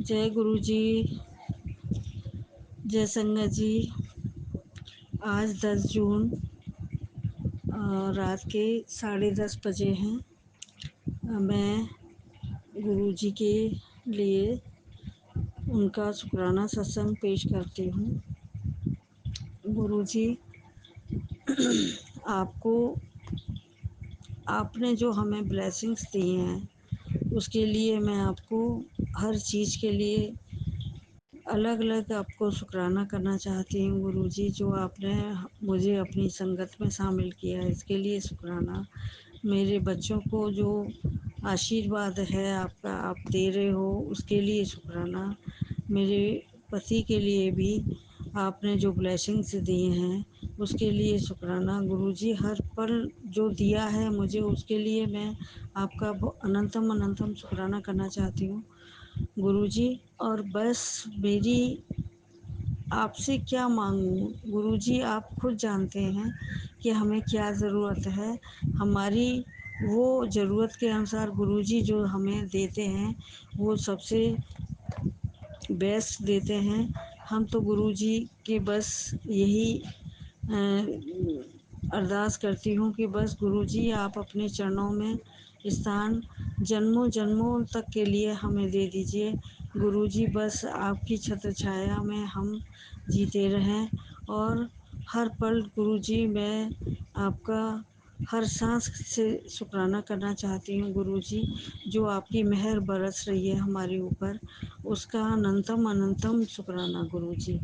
जय गुरु जी, जय संगत जी। आज 10 जून रात के 10:30 बजे हैं। मैं गुरु जी के लिए उनका शुक्राना सत्संग पेश करती हूँ। गुरु जी, आपको आपने जो हमें ब्लेसिंग्स दी हैं उसके लिए मैं आपको हर चीज़ के लिए अलग अलग आपको शुक्राना करना चाहती हूँ। गुरु जी, जो आपने मुझे अपनी संगत में शामिल किया है इसके लिए शुक्राना। मेरे बच्चों को जो आशीर्वाद है आपका, आप दे रहे हो उसके लिए शुक्राना। मेरे पति के लिए भी आपने जो ब्लेसिंग्स दी हैं उसके लिए शुक्राना। गुरु जी, हर पल जो दिया है मुझे उसके लिए मैं आपका अनंतम अनंतम शुक्राना करना चाहती हूँ गुरु जी। और बस मेरी आपसे क्या मांगूँ गुरु जी, आप खुद जानते हैं कि हमें क्या ज़रूरत है। हमारी वो ज़रूरत के अनुसार गुरु जी जो हमें देते हैं वो सबसे बेस्ट देते हैं। हम तो गुरु जी के बस यही अरदास करती हूँ कि बस गुरु जी आप अपने चरणों में स्थान जन्मों जन्मों तक के लिए हमें दे दीजिए। गुरु जी, बस आपकी छत्र छाया में हम जीते रहें। और हर पल गुरु जी मैं आपका हर सांस से शुक्राना करना चाहती हूँ गुरु जी। जो आपकी मेहर बरस रही है हमारे ऊपर उसका अनंतम अनंतम शुक्राना गुरु जी।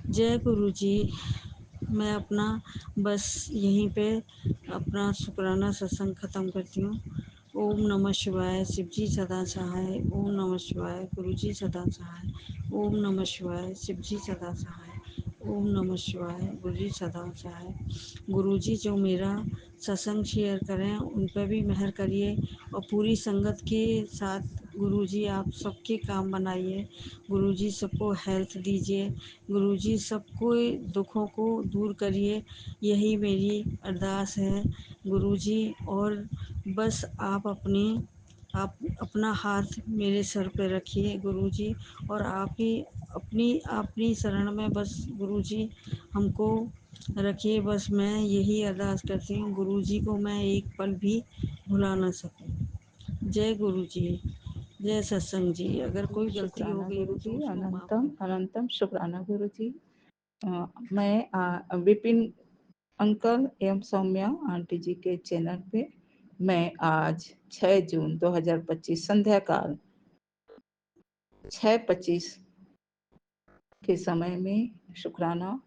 जय गुरु जी। मैं अपना बस यहीं पे अपना शुक्राना सत्संग ख़त्म करती हूँ। ओम नमः शिवाय, शिव जी सदा सहाय। ओम नमः शिवाय, गुरु जी सदा सहाय। ओम नमः शिवाय, शिव जी सदा सहाय। ओम नमः शिवाय, गुरु जी सदा सहाय। गुरु जी, जो मेरा सत्संग शेयर करें उन पर भी मेहर करिए और पूरी संगत के साथ गुरु जी आप सबके काम बनाइए। गुरु जी, सबको हेल्थ दीजिए। गुरु जी, सबको दुखों को दूर करिए। यही मेरी अरदास है गुरु जी। और बस आप अपना हाथ मेरे सर पे रखिए गुरु जी। और आप ही अपनी शरण में बस गुरु जी हमको रखिए। बस मैं यही अरदास करती हूँ गुरु जी को मैं एक पल भी भुला ना सकूँ। जय गुरु जी, जय सत्संग जी। अगर कोई गलती हो शुक्राना गई गुरु हो तो जी, उसको माफ़ अनंतम कर। अनंतम शुक्राना गुरु जी। मैं विपिन अंकल एवं सौम्या आंटी जी के चैनल पे मैं आज 6 जून 2025 संध्या काल 6:25 के समय में शुक्राना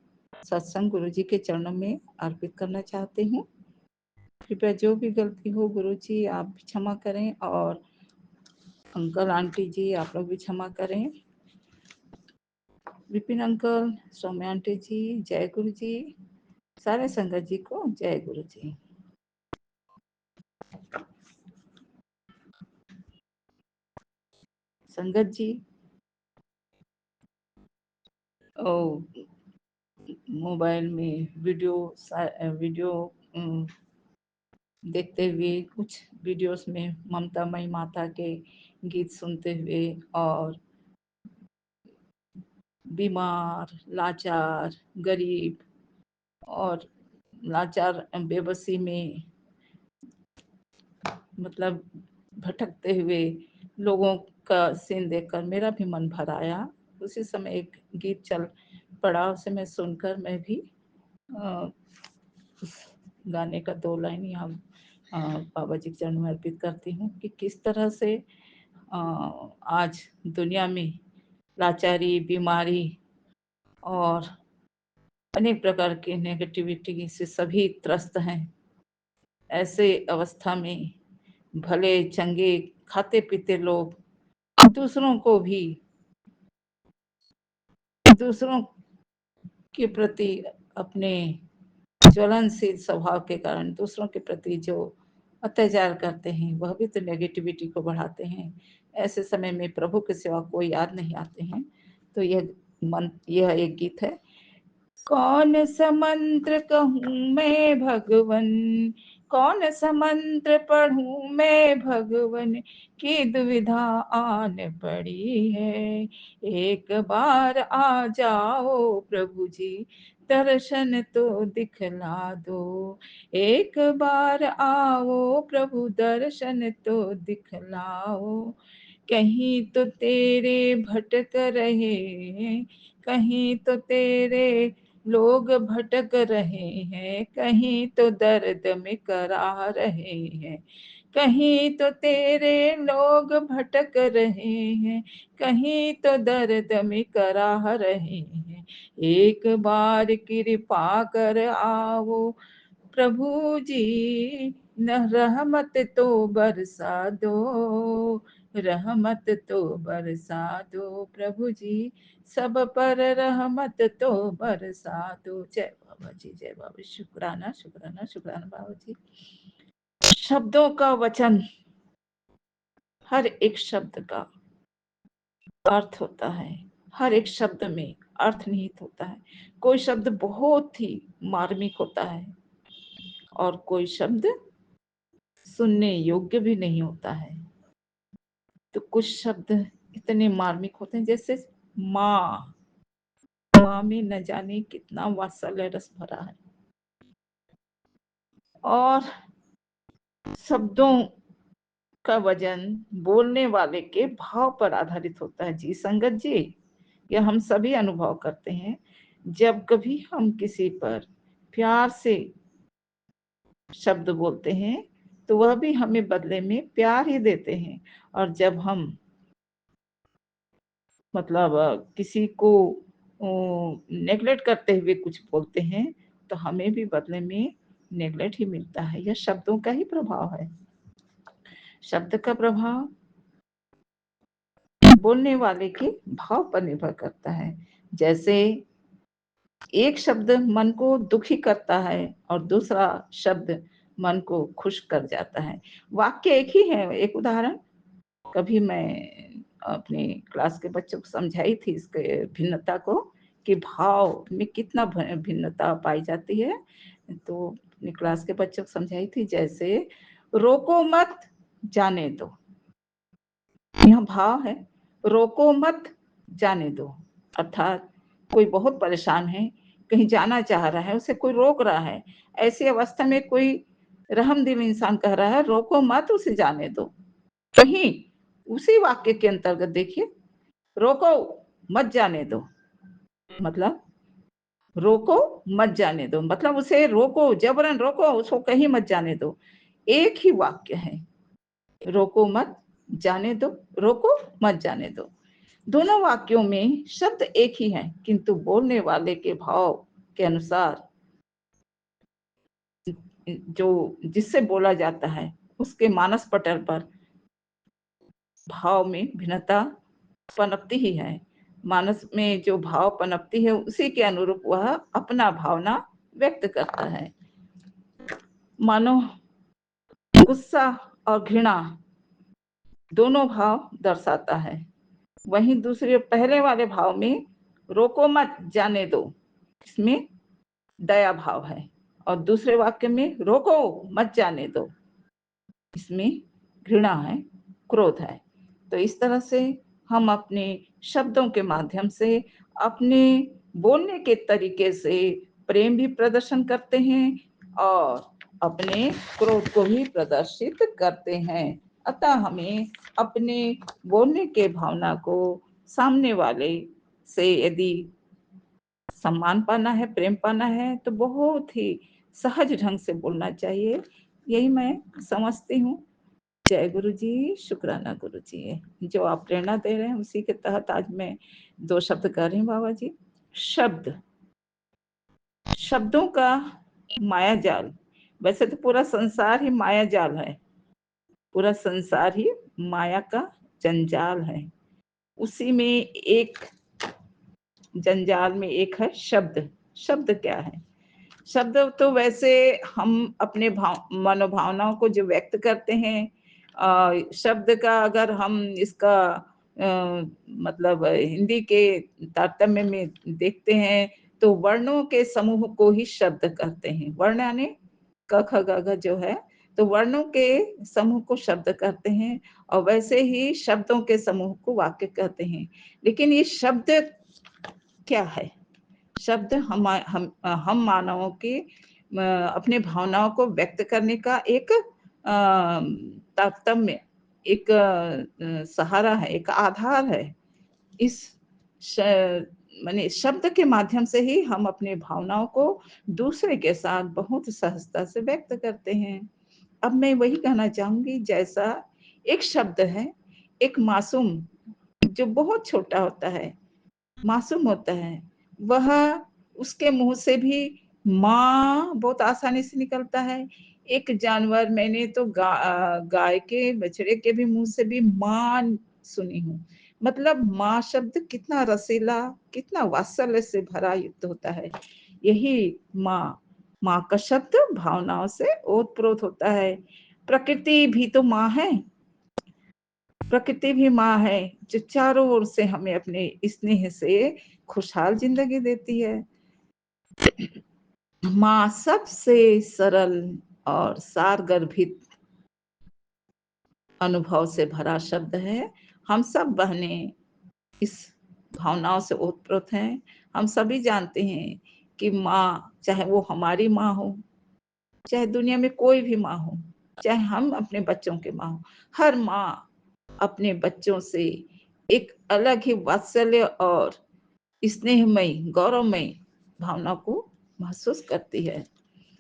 सत्संग गुरु जी के चरणों में अर्पित करना चाहती हूँ। कृपया जो भी गलती हो गुरु जी आप भी क्षमा करें और अंकल आंटी जी आप लोग भी क्षमा करें। विपिन अंकल, सौम्या आंटी जी, जय गुरु जी। सारे संगत जी को जय गुरु जी। संगत जी, मोबाइल में वीडियो देखते हुए कुछ वीडियोस में ममता मई माता के गीत सुनते हुए और बीमार, लाचार, गरीब और लाचार बेबसी में मतलब भटकते हुए लोगों का सीन देखकर मेरा भी मन भर आया। उसी समय एक गीत चल पड़ा, उसे मैं सुनकर मैं भी उस गाने का 2 लाइन यहाँ बाबा जी के चरण में अर्पित करती हूँ कि किस तरह से आज दुनिया में लाचारी, बीमारी और अनेक प्रकार की नेगेटिविटी से सभी त्रस्त हैं। ऐसे अवस्था में भले चंगे खाते पीते लोग दूसरों के प्रति अपने ज्वलनशील स्वभाव के कारण दूसरों के प्रति जो अत्याचार करते हैं वह भी तो नेगेटिविटी को बढ़ाते हैं। ऐसे समय में प्रभु के सिवा कोई याद नहीं आते हैं। तो यह एक गीत है। कौन सा मंत्र कहूँ मैं भगवन, कौन सा मंत्र पढ़ूं मैं भगवन की दुविधा आन पड़ी है। एक बार आ जाओ प्रभु जी दर्शन तो दिखला दो। एक बार आओ प्रभु दर्शन तो दिखलाओ। कहीं तो तेरे भटक रहे हैं, कहीं तो तेरे लोग भटक रहे हैं, कहीं तो दर्द में करा रहे हैं। कहीं तो तेरे लोग भटक रहे हैं, कहीं तो दर्द में करा रहे हैं। एक बार कृपा कर आओ प्रभु जी, न रहमत तो बरसा दो, रहमत तो बरसा दो प्रभु जी, सब पर रहमत तो बरसा दो। जय बाबा जी, जय बाबा। शुक्राना शुक्राना शुक्राना बाबा जी। शब्दों का वचन, हर एक शब्द का अर्थ होता है, हर एक शब्द में अर्थ निहित होता है। कोई शब्द बहुत ही मार्मिक होता है और कोई शब्द सुनने योग्य भी नहीं होता है। तो कुछ शब्द इतने मार्मिक होते हैं, जैसे माँ, माँ में न जाने कितना वात्सल्य रस भरा है। और शब्दों का वजन बोलने वाले के भाव पर आधारित होता है। जी संगत जी, यह हम सभी अनुभव करते हैं। जब कभी हम किसी पर प्यार से शब्द बोलते हैं तो वह भी हमें बदले में प्यार ही देते हैं। और जब हम मतलब किसी को नेगलेक्ट करते हुए कुछ बोलते हैं तो हमें भी बदले में नेगलेक्ट ही मिलता है। यह शब्दों का ही प्रभाव है। शब्द का प्रभाव बोलने वाले के भाव पर निर्भर करता है। जैसे एक शब्द मन को दुखी करता है और दूसरा शब्द मन को खुश कर जाता है। वाक्य एक ही है। एक उदाहरण कभी मैं अपने क्लास के बच्चों को समझाई थी इसके भिन्नता को, कि भाव में कितना भिन्नता पाई जाती है। तो अपनी क्लास के बच्चों को समझाई थी, जैसे रोको मत जाने दो, यह भाव है। रोको मत जाने दो, अर्थात कोई बहुत परेशान है, कहीं जाना चाह रहा है, उसे कोई रोक रहा है। ऐसी अवस्था में कोई रहमदिल इंसान कह रहा है रोको मत, उसे जाने दो। कहीं उसी वाक्य के अंतर्गत देखिए, रोको मत जाने दो, मतलब रोको मत जाने दो, मतलब उसे रोको, जबरन रोको, उसको कहीं मत जाने दो। एक ही वाक्य है, रोको मत जाने दो, रोको मत जाने दो। दोनों वाक्यों में शब्द एक ही हैं, किंतु बोलने वाले के भाव के अनुसार जो जिससे बोला जाता है उसके मानस पटल पर भाव में भिन्नता पनपती ही है। मानस में जो भाव पनपती है उसी के अनुरूप वह अपना भावना व्यक्त करता है। मानो गुस्सा और घृणा दोनों भाव दर्शाता है। वहीं दूसरे पहले वाले भाव में रोको मत जाने दो, इसमें दया भाव है। और दूसरे वाक्य में रोको मत जाने दो, इसमें घृणा है, क्रोध है। तो इस तरह से हम अपने शब्दों के माध्यम से, अपने बोलने के तरीके से प्रेम भी प्रदर्शन करते हैं और अपने क्रोध को भी प्रदर्शित करते हैं। अतः हमें अपने बोलने के भावना को सामने वाले से यदि सम्मान पाना है, प्रेम पाना है, तो बहुत ही सहज ढंग से बोलना चाहिए। यही मैं समझती हूँ। जय गुरु जी, शुक्राना गुरु जी। जो आप प्रेरणा दे रहे हैं उसी के तहत आज मैं 2 शब्द कह रही हूँ बाबा जी। शब्द, शब्दों का माया जाल, वैसे तो पूरा संसार ही माया जाल है, पूरा संसार ही माया का जंजाल है। उसी में एक जंजाल में एक है शब्द। शब्द क्या है? शब्द तो वैसे हम अपने मनोभावनाओं को जो व्यक्त करते हैं, शब्द का अगर हम इसका मतलब हिंदी के तारतम्य में देखते हैं तो वर्णों के समूह को ही शब्द कहते हैं। वर्ण यानी क ख ग घ जो है, तो वर्णों के समूह को शब्द कहते हैं और वैसे ही शब्दों के समूह को वाक्य कहते हैं। लेकिन ये शब्द क्या है? शब्द हम मानवों की अपने भावनाओं को व्यक्त करने का एक तारतम्य, एक सहारा है, एक आधार है। इस माने शब्द के माध्यम से ही हम अपने भावनाओं को दूसरे के साथ बहुत सहजता से व्यक्त करते हैं। अब मैं वही कहना चाहूंगी, जैसा एक शब्द है, एक मासूम जो बहुत छोटा होता है, मासूम होता है, वह उसके मुंह से भी माँ बहुत आसानी से निकलता है। एक जानवर, मैंने तो गाय के बछड़े के भी मुंह से भी माँ सुनी हूँ। मतलब माँ शब्द कितना रसीला, कितना वात्सल्य से भरा युक्त होता है। यही माँ, माँ का शब्द भावनाओं से ओतप्रोत होता है। प्रकृति भी तो माँ है, प्रकृति भी माँ है, जो चारों ओर से हमें अपने स्नेह से खुशहाल जिंदगी देती है। माँ सबसे सरल और सारगर्भित अनुभव से भरा शब्द है। हम सब बहनें इस भावनाओं से ओतप्रोत हैं। हम सभी जानते हैं कि माँ, चाहे वो हमारी माँ हो, चाहे दुनिया में कोई भी माँ हो, चाहे हम अपने बच्चों के माँ हो, हर माँ अपने बच्चों से एक अलग ही वात्सल्य और स्नेहमयी, गौरवमयी भावना को महसूस करती है।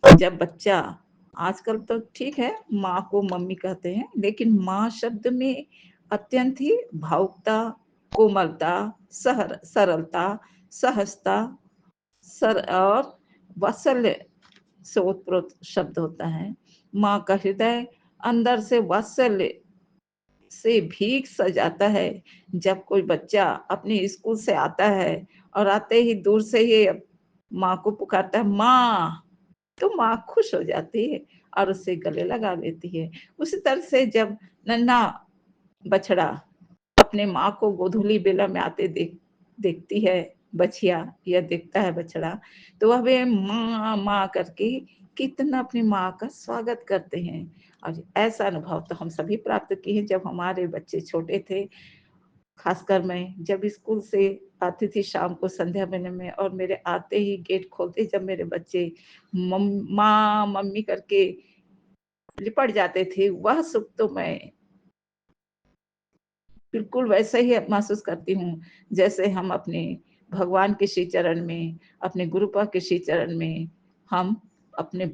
जब बच्चा, आजकल तो ठीक है माँ को मम्मी कहते हैं, लेकिन माँ शब्द में अत्यंत ही भावुकता, कोमलता, सरलता, सहजता, और वात्सल्य से ओतप्रोत शब्द होता है। माँ का हृदय अंदर से वात्सल्य से भीग सा जाता है। जब कोई बच्चा अपने स्कूल से आता है और आते ही दूर से ही माँ को पुकारता है माँ, तो माँ खुश हो जाती है और उससे गले लगा लेती है। उसी तरह से जब नन्हा बछड़ा अपने माँ को गोधूली बेला में आते देखती है बछिया, या देखता है बछड़ा, तो वह भी माँ माँ करके कितना अपनी माँ का स्वागत करते हैं। और ऐसा अनुभव तो हम सभी प्राप्त किए हैं जब हमारे बच्चे छोटे थे। खासकर मैं जब स्कूल से आती थी शाम को संध्या बहने में, और मेरे आते ही गेट खोलते जब मेरे बच्चे माँ मम्मी करके लिपट जाते थे, वह सुख तो मैं बिल्कुल वैसे ही महसूस करती हूँ जैसे हम अपने भगवान के श्री चरण में, अपने गुरुपा के श्री चरण में हम अपने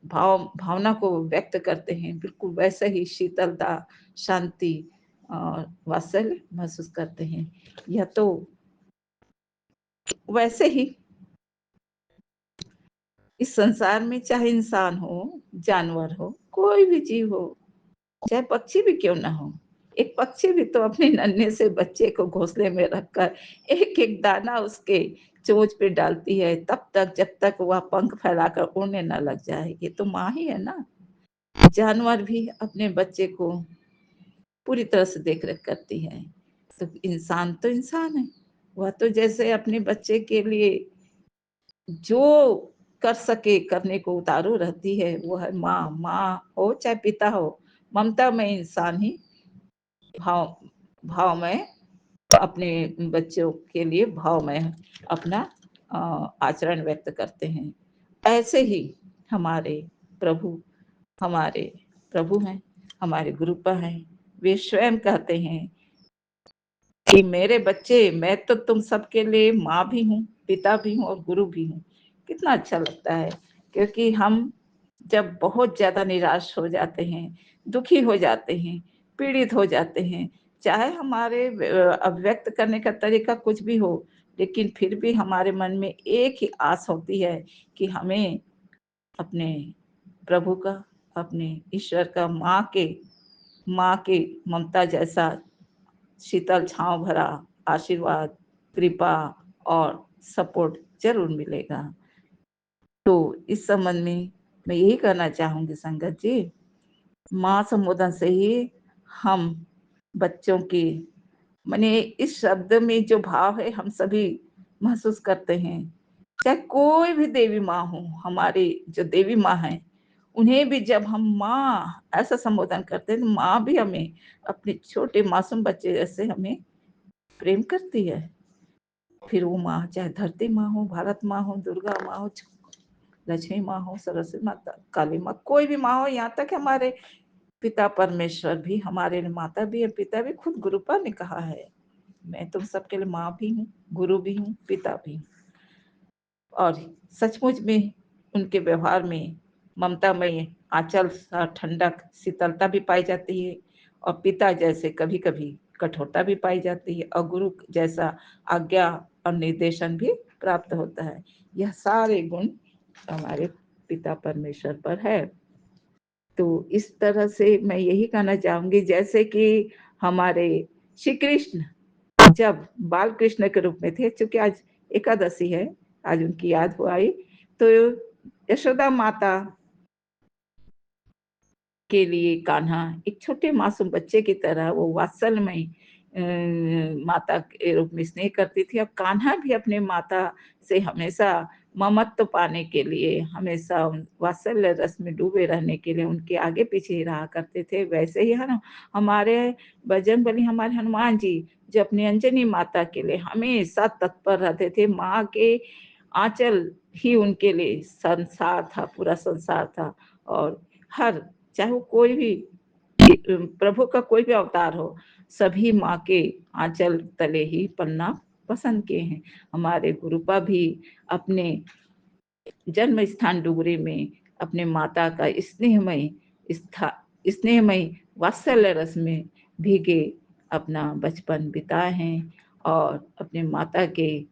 भावना को व्यक्त करते हैं। बिल्कुल वैसे ही शीतलता, शांति और वात्सल्य महसूस करते हैं। यह तो वैसे ही इस संसार में चाहे इंसान हो, जानवर हो, कोई भी जीव हो, चाहे पक्षी भी क्यों ना हो, एक पक्षी भी तो अपने नन्हे से बच्चे को घोंसले में रखकर एक एक दाना उसके चोंच पे डालती है, तब तक जब तक वह पंख फैलाकर उड़ने न लग जाए। ये तो माँ ही है ना। जानवर भी अपने बच्चे को पूरी तरह से देख रेख करती है, तो इंसान है। वह तो जैसे अपने बच्चे के लिए जो कर सके करने को उतारू रहती है, वो है माँ। माँ हो चाहे पिता हो, ममता में इंसान ही भाव में अपने बच्चों के लिए भाव में अपना आचरण व्यक्त करते हैं। ऐसे ही हमारे प्रभु हमारे प्रभु हैं, हमारे गुरुपा हैं। वे स्वयं कहते हैं कि मेरे बच्चे, मैं तो तुम सबके लिए माँ भी हूँ, पिता भी हूँ और गुरु भी हूँ। कितना अच्छा लगता है, क्योंकि हम जब बहुत ज्यादा निराश हो जाते हैं, दुखी हो जाते हैं, पीड़ित हो जाते हैं, चाहे हमारे अभिव्यक्त करने का तरीका कुछ भी हो, लेकिन फिर भी हमारे मन में एक ही आस होती है कि हमें अपने प्रभु का, अपने ईश्वर का, माँ के ममता जैसा शीतल छांव भरा आशीर्वाद, कृपा और सपोर्ट जरूर मिलेगा। तो इस संबंध में मैं यही कहना चाहूंगी संगत जी, माँ संबोधन से ही हम बच्चों की, माने इस शब्द में जो भाव है हम सभी महसूस करते हैं चाहे कोई भी देवी माँ हो, हमारी जो देवी माँ है, उन्हें भी जब हम माँ ऐसा संबोधन करते हैं, तो माँ भी हमें अपने छोटे मासूम बच्चे जैसे हमें प्रेम करती है। फिर वो माँ चाहे धरती माँ हो, भारत माँ हो, दुर्गा माँ हो, लक्ष्मी माँ हो, सरस्वती माता, काली माँ, कोई भी माँ हो, यहाँ तक हमारे पिता परमेश्वर भी हमारे माता भी है, पिता भी। खुद गुरुपा ने कहा है, मैं तुम सबके लिए माँ भी हूँ, गुरु भी हूँ, पिता भी हूँ। और सचमुच में उनके व्यवहार में ममतामय आंचल सा ठंडक शीतलता भी पाई जाती है, और पिता जैसे कभी कभी कठोरता भी पाई जाती है, और गुरु जैसा आज्ञा और निर्देशन भी प्राप्त होता है। यह सारे गुण हमारे पिता परमेश्वर पर है। तो इस तरह से मैं यही कहना चाहूंगी, जैसे कि हमारे श्री कृष्ण जब बाल कृष्ण के रूप में थे, चूंकि आज एकादशी है, आज उनकी याद हो आई, तो यशोदा माता के लिए कान्हा एक छोटे मासूम बच्चे की तरह वो वात्सल्यमय माता के रूप में स्नेह करती थी। और कान्हा भी अपने माता से हमेशा ममत्व पाने के लिए, हमेशा वात्सल्य रस में डूबे रहने के लिए उनके आगे पीछे ही रहा करते थे। वैसे ही है ना, हमारे बजरंगबली, हमारे हनुमान जी, जो अपनी अंजनी माता के लिए हमेशा तत्पर रहते थे। माँ के आंचल ही उनके लिए संसार था, पूरा संसार था। और हर, चाहे वो कोई भी प्रभु का कोई भी अवतार हो, सभी माँ के आंचल तले ही पलना पसंद किए हैं। हमारे गुरुपा भी अपने जन्म स्थान डुगरी में अपने माता का स्नेहमय वात्सल्य रस में भीगे अपना बचपन बिताए हैं। और अपने माता के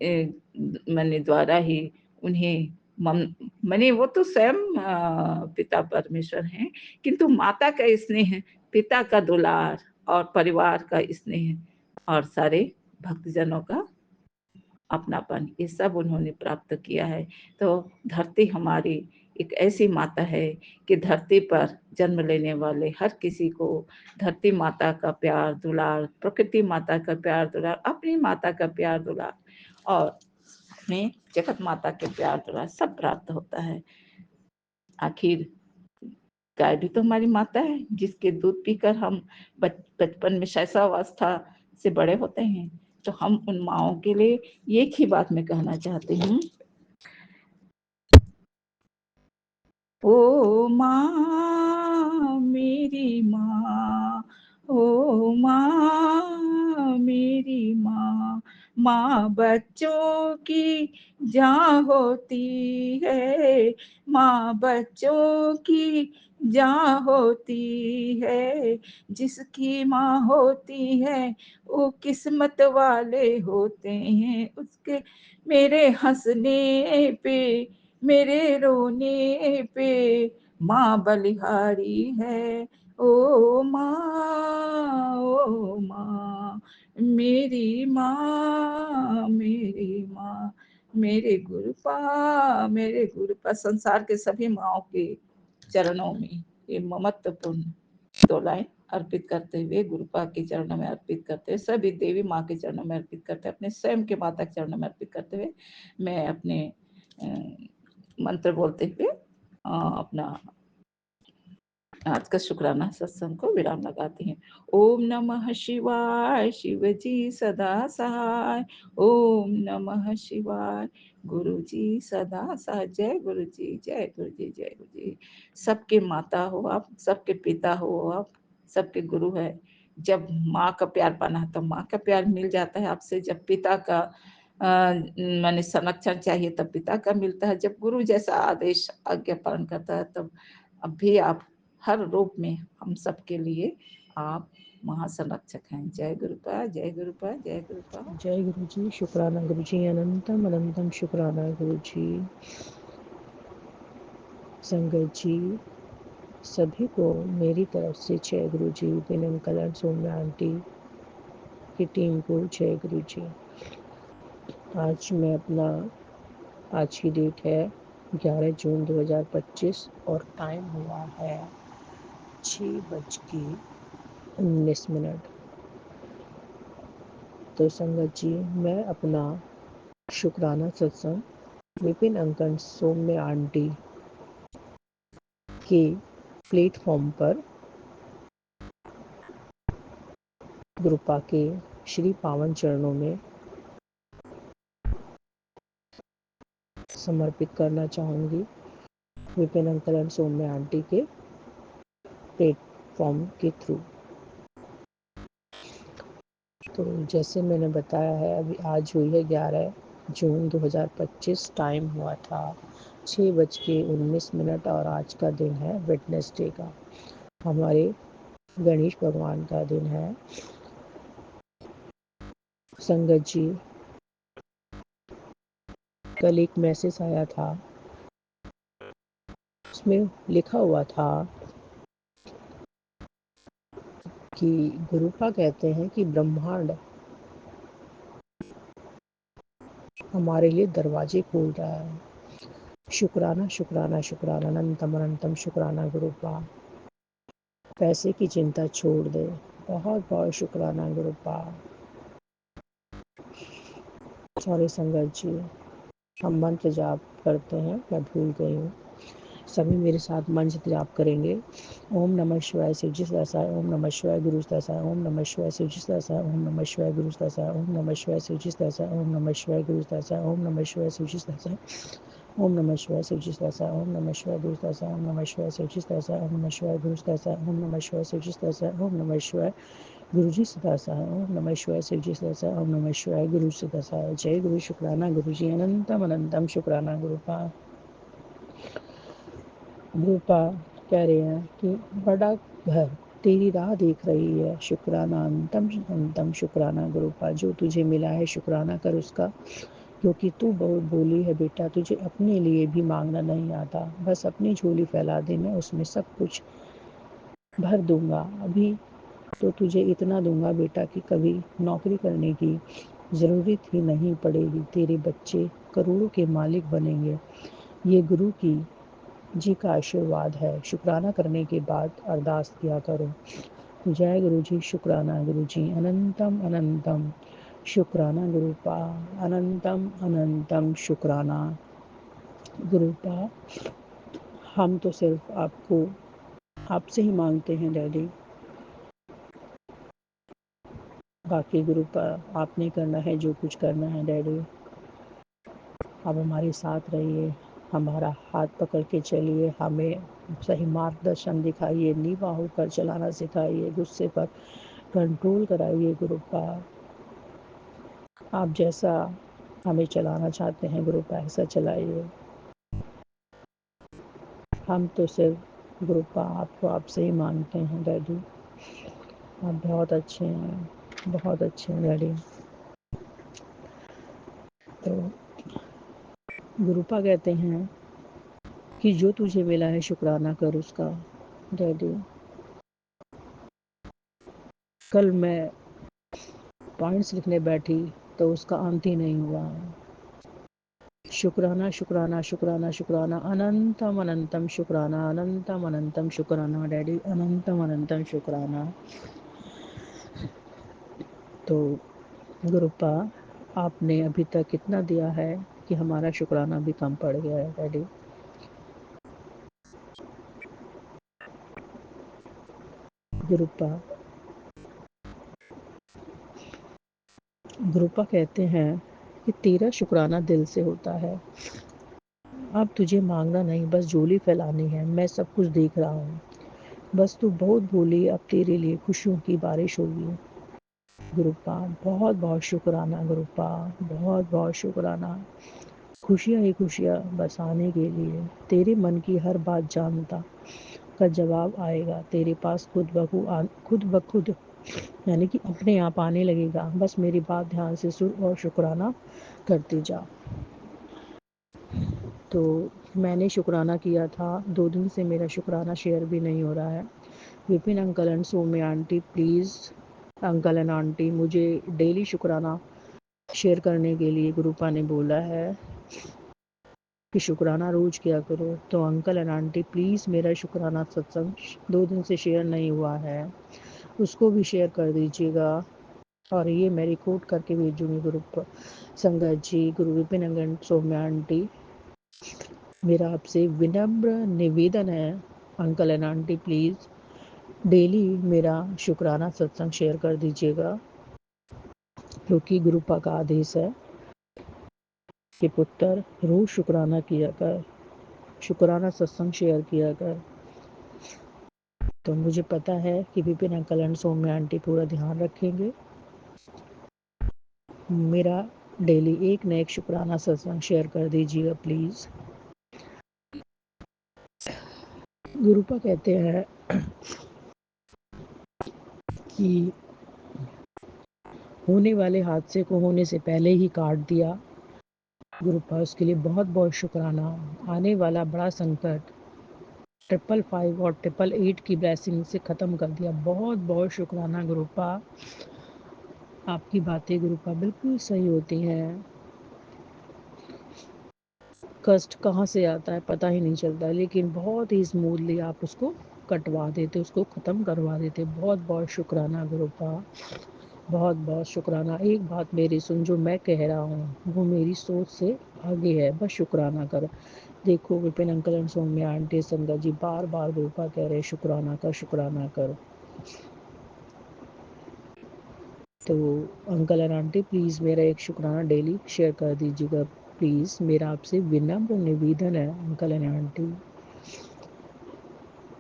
मैंने द्वारा ही उन्हें मैंने, वो तो स्वयं पिता परमेश्वर हैं, किंतु माता का स्नेह, पिता का दुलार और परिवार का स्नेह और सारे भक्तजनों का अपनापन, ये सब उन्होंने प्राप्त किया है। तो धरती हमारी एक ऐसी माता है कि धरती पर जन्म लेने वाले हर किसी को धरती माता का प्यार दुलार, प्रकृति माता का प्यार दुलार, अपनी माता का प्यार दुलार और में जगत माता के प्यार दुलार सब प्राप्त होता है। आखिर गाय भी तो हमारी माता है, जिसके दूध पीकर हम बचपन में शैशवावस्था से बड़े होते हैं। तो हम उन माओं के लिए एक ही बात मैं कहना चाहती हूँ, ओ माँ मेरी माँ, ओ माँ मेरी माँ, माँ बच्चों की जान होती है, माँ बच्चों की जान होती है। जिसकी माँ होती है वो किस्मत वाले होते हैं। उसके मेरे हंसने पे, मेरे रोने पे माँ बलिहारी है। ओ माँ, ओ माँ मेरी माँ, मेरी माँ, मेरे गुरुपा संसार के सभी माँओं के चरणों में ये ममत्वपूर्ण 2 लाइन अर्पित करते हुए, गुरुपा के चरणों में अर्पित करते हुए, सभी देवी माँ के चरणों में अर्पित करते हुए, अपने स्वयं के माता के चरणों में अर्पित करते हुए, मैं अपने मंत्र बोलते हुए अपना आज का शुक्राना सत्संग को विराम लगाते हैं। ओम नमः शिवाय, शिव जी सदा सहाय। ओम नमः शिवाय, गुरु जी सदा सहाय। जय गुरु जी, जय गुरु जी, जय गुरु जी। सबके माता हो आप, सबके पिता हो आप, सबके गुरु है। जब माँ का प्यार पाना है तो माँ का प्यार मिल जाता है आपसे। जब पिता का माने संरक्षण चाहिए तब पिता का मिलता है। जब गुरु जैसा आदेश आज्ञा पालन करता है तब अब भी आप हर रूप में हम सबके लिए आप महासंरक्षक हैं। जय गुरुपा, जय गुरुपा, जय गुरुपा। जय गुरु जी। शुक्राना गुरु जी, अनंतम अनंतम शुक्राना गुरु जी। संगत जी, सभी को मेरी तरफ से जय गुरु जी। बिन अंकल और सोम्या आंटी की टीम को जय गुरु जी। आज की डेट है 11 जून 2025 और टाइम हुआ है 6:19। तो संगत जी, मैं अपना शुक्राना सत्संग विपिन अंकल सौम्य आंटी के प्लेटफॉर्म पर गुरुपा के श्री पावन चरणों में समर्पित करना चाहूँगी Vipin uncle and Saumya aunty के प्लेटफॉर्म के थ्रू। तो जैसे मैंने बताया है, अभी आज हुई है 11 जून 2025, टाइम हुआ था 6:19 और आज का दिन है वेडनेसडे का, हमारे गणेश भगवान का दिन है। संगत जी, कल एक मैसेज आया था, उसमें लिखा हुआ था कि गुरुपा कहते हैं कि ब्रह्मांड हमारे लिए दरवाजे खोल रहा है। शुक्राना शुक्राना शुक्राना अनंतम अनंतम शुक्राना गुरुपा, पैसे की चिंता छोड़ दे, बहुत बहुत शुक्राना गुरुपा। सॉरी संगत जी, हम मंत्र जाप करते हैं, मैं भूल गई हूँ। सभी मेरे साथ मंत्र जाप करेंगे। ओम नमः शिवाय शिव जी सहसा, ओम नमः शिवाय गुरु सहसा, ओम नमः शिवाय शिव जी सहसा, ओम नमः शिवाय गुरु सहसा, ओम नमः शिवाय शिव जी सहसा, ओम नमः शिवाय गुरु सहसा, ओम नमः शिवाय शिव जी सहसा, ओम नमः शिवाय शिव जी सहसा, ओम नमः शिवाय गुरु सहसा, ओम नमः शिवाय शिव जी सहसा, ओम नमः शिवाय गुरु सहसा, ओम नमः शिवाय शिव जी सहसा, ओम नमः शिवाय गुरु जी सहसा, ओम नमः शिवाय शिव जी सहसा, ओम नमः शिवाय गुरु सहसा। जय गुरु शुक्राना गुरु जी, अनंतम अनंतम शुक्राना गुरुपा। गुरुपा कह रहे हैं कि बड़ा घर तेरी राह देख रही है, शुक्राना अंतम अंतम शुक्राना गुरुपा, जो तुझे मिला है शुक्राना कर उसका, क्योंकि तू बहुत बोली है बेटा, तुझे अपने लिए भी मांगना नहीं आता, बस अपनी झोली फैला दे, मैं उसमें सब कुछ भर दूंगा। अभी तो तुझे इतना दूंगा बेटा कि कभी नौकरी करने की ज़रूरत ही नहीं पड़ेगी, तेरे बच्चे करोड़ों के मालिक बनेंगे। ये गुरु की जी का आशीर्वाद है। शुक्राना करने के बाद अरदास किया करो। जय गुरु जी, शुक्राना गुरु जी, अनंतम अनंतम शुक्राना गुरुपा, अनंतम अनंतम शुक्राना गुरुपा। हम तो सिर्फ आपको आपसे ही मांगते हैं डैडी, बाकी गुरुपा आपने करना है जो कुछ करना है डैडी। आप हमारे साथ रहिए, हमारा हाथ पकड़ के चलिए, हमें सही मार्गदर्शन दिखाइए, नीवा होकर चलाना सिखाइए, गुस्से पर कंट्रोल कराइए गुरुपा। आप जैसा हमें चलाना चाहते हैं गुरुपा ऐसा चलाइए। हम तो सिर्फ गुरुपा आपको आपसे ही मांगते हैं डैडी। आप बहुत अच्छे हैं, बहुत अच्छे हैं डैडी। तो गुरुपा कहते हैं कि जो तुझे मिला है शुक्राना कर उसका डैडी। कल मैं पॉइंट्स लिखने बैठी तो उसका अंत ही नहीं हुआ। शुक्राना शुक्राना शुक्राना शुक्राना अनंतम अनंतम शुक्राना, अनंतम अनंतम शुक्राना डैडी, अनंतम अनंतम शुक्राना। तो गुरुपा आपने अभी तक कितना दिया है कि हमारा शुक्राना भी कम पड़ गया है डैडी। गुरुपा गुरुपा कहते हैं कि तेरा शुक्राना दिल से होता है। अब तुझे मांगना नहीं, बस झोली फैलानी है, मैं सब कुछ देख रहा हूँ। बस तू बहुत बोली, अब तेरे लिए खुशियों की बारिश होगी गुरुपा। बहुत बहुत शुक्राना गुरुपा, बहुत बहुत शुक्राना। खुशियाँ ही खुशियाँ बरसाने के लिए तेरे मन की हर बात जानता का जवाब आएगा तेरे पास खुद ब खुद, यानी कि अपने आप आने लगेगा। बस मेरी बात ध्यान से सुन और शुक्राना करते जा। तो मैंने शुक्राना किया था, 2 दिन से मेरा शुक्राना शेयर भी नहीं हो रहा है। Vipin uncle and Saumya aunty, please uncle and aunty, मुझे डेली शुक्राना शेयर करने के लिए गुरुपा ने बोला है कि शुक्राना रोज़ किया करो। तो अंकल एंड आंटी प्लीज़ मेरा शुक्राना सत्संग 2 दिन से शेयर नहीं हुआ है, उसको भी शेयर कर दीजिएगा। और ये मैं रिकॉर्ड करके भेजूंगी ग्रुप संगत जी, गुरु विपिन अंगन, सौम्या आंटी, मेरा आपसे विनम्र निवेदन है uncle and aunty, please daily मेरा शुक्राना सत्संग शेयर कर दीजिएगा, क्योंकि गुरुपा का आदेश है कि पुत्र रोज शुक्राना किया कर, शुक्राना सत्संग शेयर किया कर। तो मुझे पता है कि Vipin uncle and Saumya aunty पूरा ध्यान रखेंगे। मेरा डेली एक न एक शुक्राना सत्संग शेयर कर दीजिएगा प्लीज़। गुरुपा कहते हैं कि होने वाले हादसे को होने से पहले ही काट दिया। गुरुपा उसके लिए बहुत बहुत शुक्राना। आने वाला बड़ा संकट 555 और 888 की ब्लेसिंग से ख़त्म कर दिया। बहुत बहुत शुक्राना गुरुपा। आपकी बातें गुरुपा बिल्कुल सही होती हैं। कष्ट कहाँ से आता है पता ही नहीं चलता, लेकिन बहुत ही स्मूथली आप उसको कटवा देते, उसको ख़त्म करवा देते। बहुत बहुत शुक्राना गुरुपा, बहुत बहुत शुक्राना। एक बात मेरी सुन, जो मैं कह रहा हूँ वो मेरी सोच से आगे है, बस शुक्राना करो। देखो Vipin uncle and Saumya aunty संगत जी बार बार गुरुपा कह रहे शुक्राना कर, शुक्राना कर। तो अंकल एंड आंटी प्लीज़ मेरा एक शुक्राना डेली शेयर कर दीजिएगा प्लीज़। मेरा आपसे विनम्र निवेदन है अंकल एंड आंटी।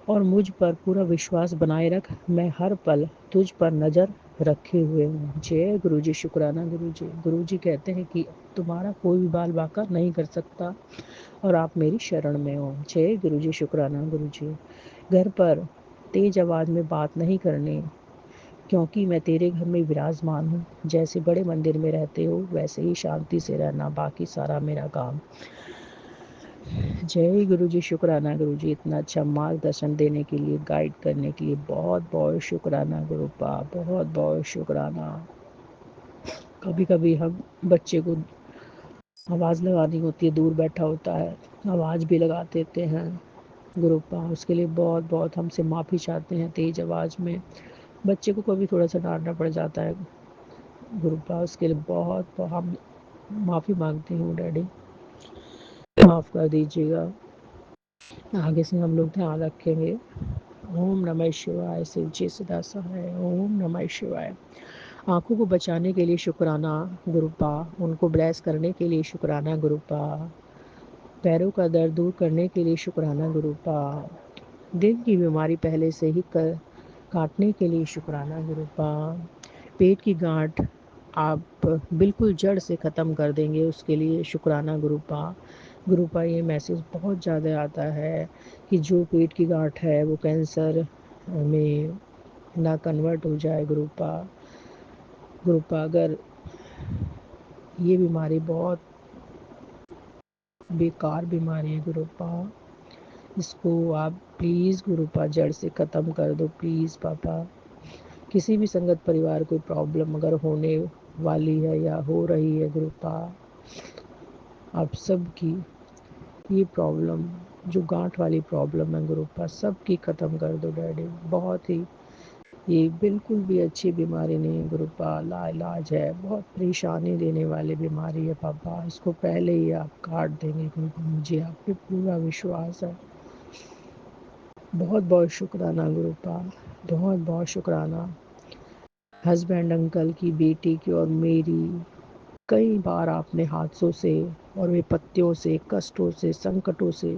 और मुझ पर पूरा विश्वास बनाए रख, मैं हर पल तुझ पर नज़र रखे हुए हूँ। जय गुरु जी, शुक्राना गुरु जी। गुरु जी कहते हैं कि तुम्हारा कोई भी बाल बाका नहीं कर सकता और आप मेरी शरण में हो। जय गुरु जी, शुक्राना गुरु जी। घर पर तेज आवाज़ में बात नहीं करनी, क्योंकि मैं तेरे घर में विराजमान हूँ। जैसे बड़े मंदिर में रहते हो वैसे ही शांति से रहना, बाकी सारा मेरा काम। जय गुरु जी, शुक्राना गुरु जी। इतना अच्छा मार्गदर्शन देने के लिए, गाइड करने के लिए बहुत बहुत शुक्राना गुरुपा, बहुत बहुत शुक्राना। कभी कभी हम बच्चे को आवाज़ लगानी होती है, दूर बैठा होता है, आवाज़ भी लगा देते हैं गुरुपा। उसके लिए बहुत बहुत हमसे माफ़ी चाहते हैं। तेज़ आवाज़ में बच्चे को कभी थोड़ा सा डांटना पड़ जाता है गुरुपा, उसके लिए बहुत हम माफ़ी मांगती हूँ डैडी, माफ़ कर दीजिएगा। आगे से हम लोग ध्यान रखेंगे। ओम नमः शिवाय, शिव जी सदा सहाय। ओम नमः शिवाय। आँखों को बचाने के लिए शुक्राना गुरुपा, उनको ब्लेस करने के लिए शुक्राना गुरुपा, पैरों का दर्द दूर करने के लिए शुक्राना गुरुपा, दिल की बीमारी पहले से ही काटने के लिए शुक्राना गुरुपा, पेट की गांठ आप बिल्कुल जड़ से ख़त्म कर देंगे उसके लिए शुक्राना गुरुपा। गुरुपा ये मैसेज बहुत ज़्यादा आता है कि जो पेट की गांठ है वो कैंसर में ना कन्वर्ट हो जाए गुरुपा। गुरुपा अगर ये बीमारी बहुत बेकार बीमारी है गुरुपा, इसको आप प्लीज़ गुरुपा जड़ से ख़त्म कर दो प्लीज़ पापा। किसी भी संगत परिवार कोई प्रॉब्लम अगर होने वाली है या हो रही है गुरुपा, आप सबकी ये प्रॉब्लम, जो गांठ वाली प्रॉब्लम है गुरुपा, सबकी ख़त्म कर दो डैडी। बहुत ही ये बिल्कुल भी अच्छी बीमारी नहीं है गुरुपा, लाइलाज है, बहुत परेशानी देने वाली बीमारी है पापा। इसको पहले ही आप काट देंगे गुरुपा, मुझे आप पे पूरा विश्वास है। बहुत बहुत शुक्राना गुरुपा, बहुत बहुत शुक्राना। हस्बैंड अंकल की, बेटी की और मेरी कई बार आपने हादसों से और विपत्तियों से, कष्टों से, संकटों से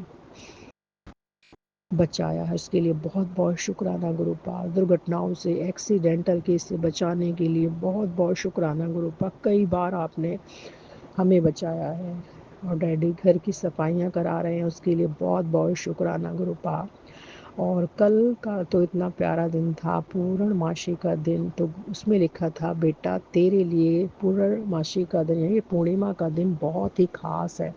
बचाया है, इसके लिए बहुत बहुत शुक्राना गुरुपा। दुर्घटनाओं से, एक्सीडेंटल केस से बचाने के लिए बहुत बहुत शुक्राना गुरुपा। कई बार आपने हमें बचाया है। और डैडी घर की सफाइयाँ करा रहे हैं, उसके लिए बहुत बहुत शुक्राना गुरुपा। और कल का तो इतना प्यारा दिन था, पूर्णमासी का दिन, तो उसमें लिखा था बेटा तेरे लिए पूर्णमासी का दिन, ये पूर्णिमा का दिन बहुत ही ख़ास है।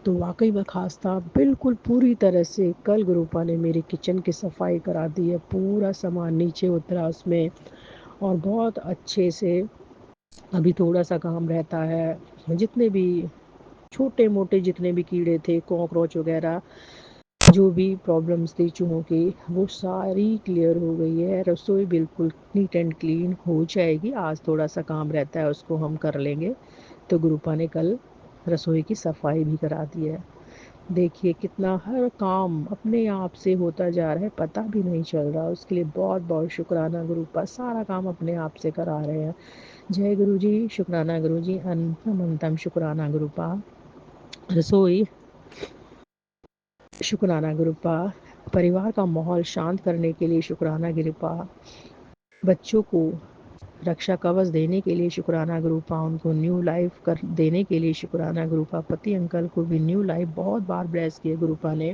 तो वाकई में ख़ास था, बिल्कुल पूरी तरह से। कल गुरुपा ने मेरी किचन की सफाई करा दी है, पूरा सामान नीचे उतरा उसमें, और बहुत अच्छे से। अभी थोड़ा सा काम रहता है, जितने भी छोटे मोटे जितने भी कीड़े थे, कॉकरोच वगैरह, जो भी प्रॉब्लम्स थी चूहों की वो सारी क्लियर हो गई है। रसोई बिल्कुल नीट एंड क्लीन हो जाएगी। आज थोड़ा सा काम रहता है उसको हम कर लेंगे। तो गुरुपा ने कल रसोई की सफाई भी करा दी है। देखिए कितना हर काम अपने आप से होता जा रहा है, पता भी नहीं चल रहा। उसके लिए बहुत बहुत शुक्राना गुरुपा, सारा काम अपने आप से करा रहे हैं। जय गुरु जी, शुक्राना गुरु जी, अनंतम अनंतम शुक्राना गुरुपा। रसोई शुक्राना गुरुपा, परिवार का माहौल शांत करने के लिए शुक्राना गुरुपा, बच्चों को रक्षा कवच देने के लिए शुक्राना गुरुपा, उनको न्यू लाइफ कर देने के लिए शुक्राना गुरुपा, पति अंकल को भी न्यू लाइफ बहुत बार ब्लेस किए गुरुपा ने,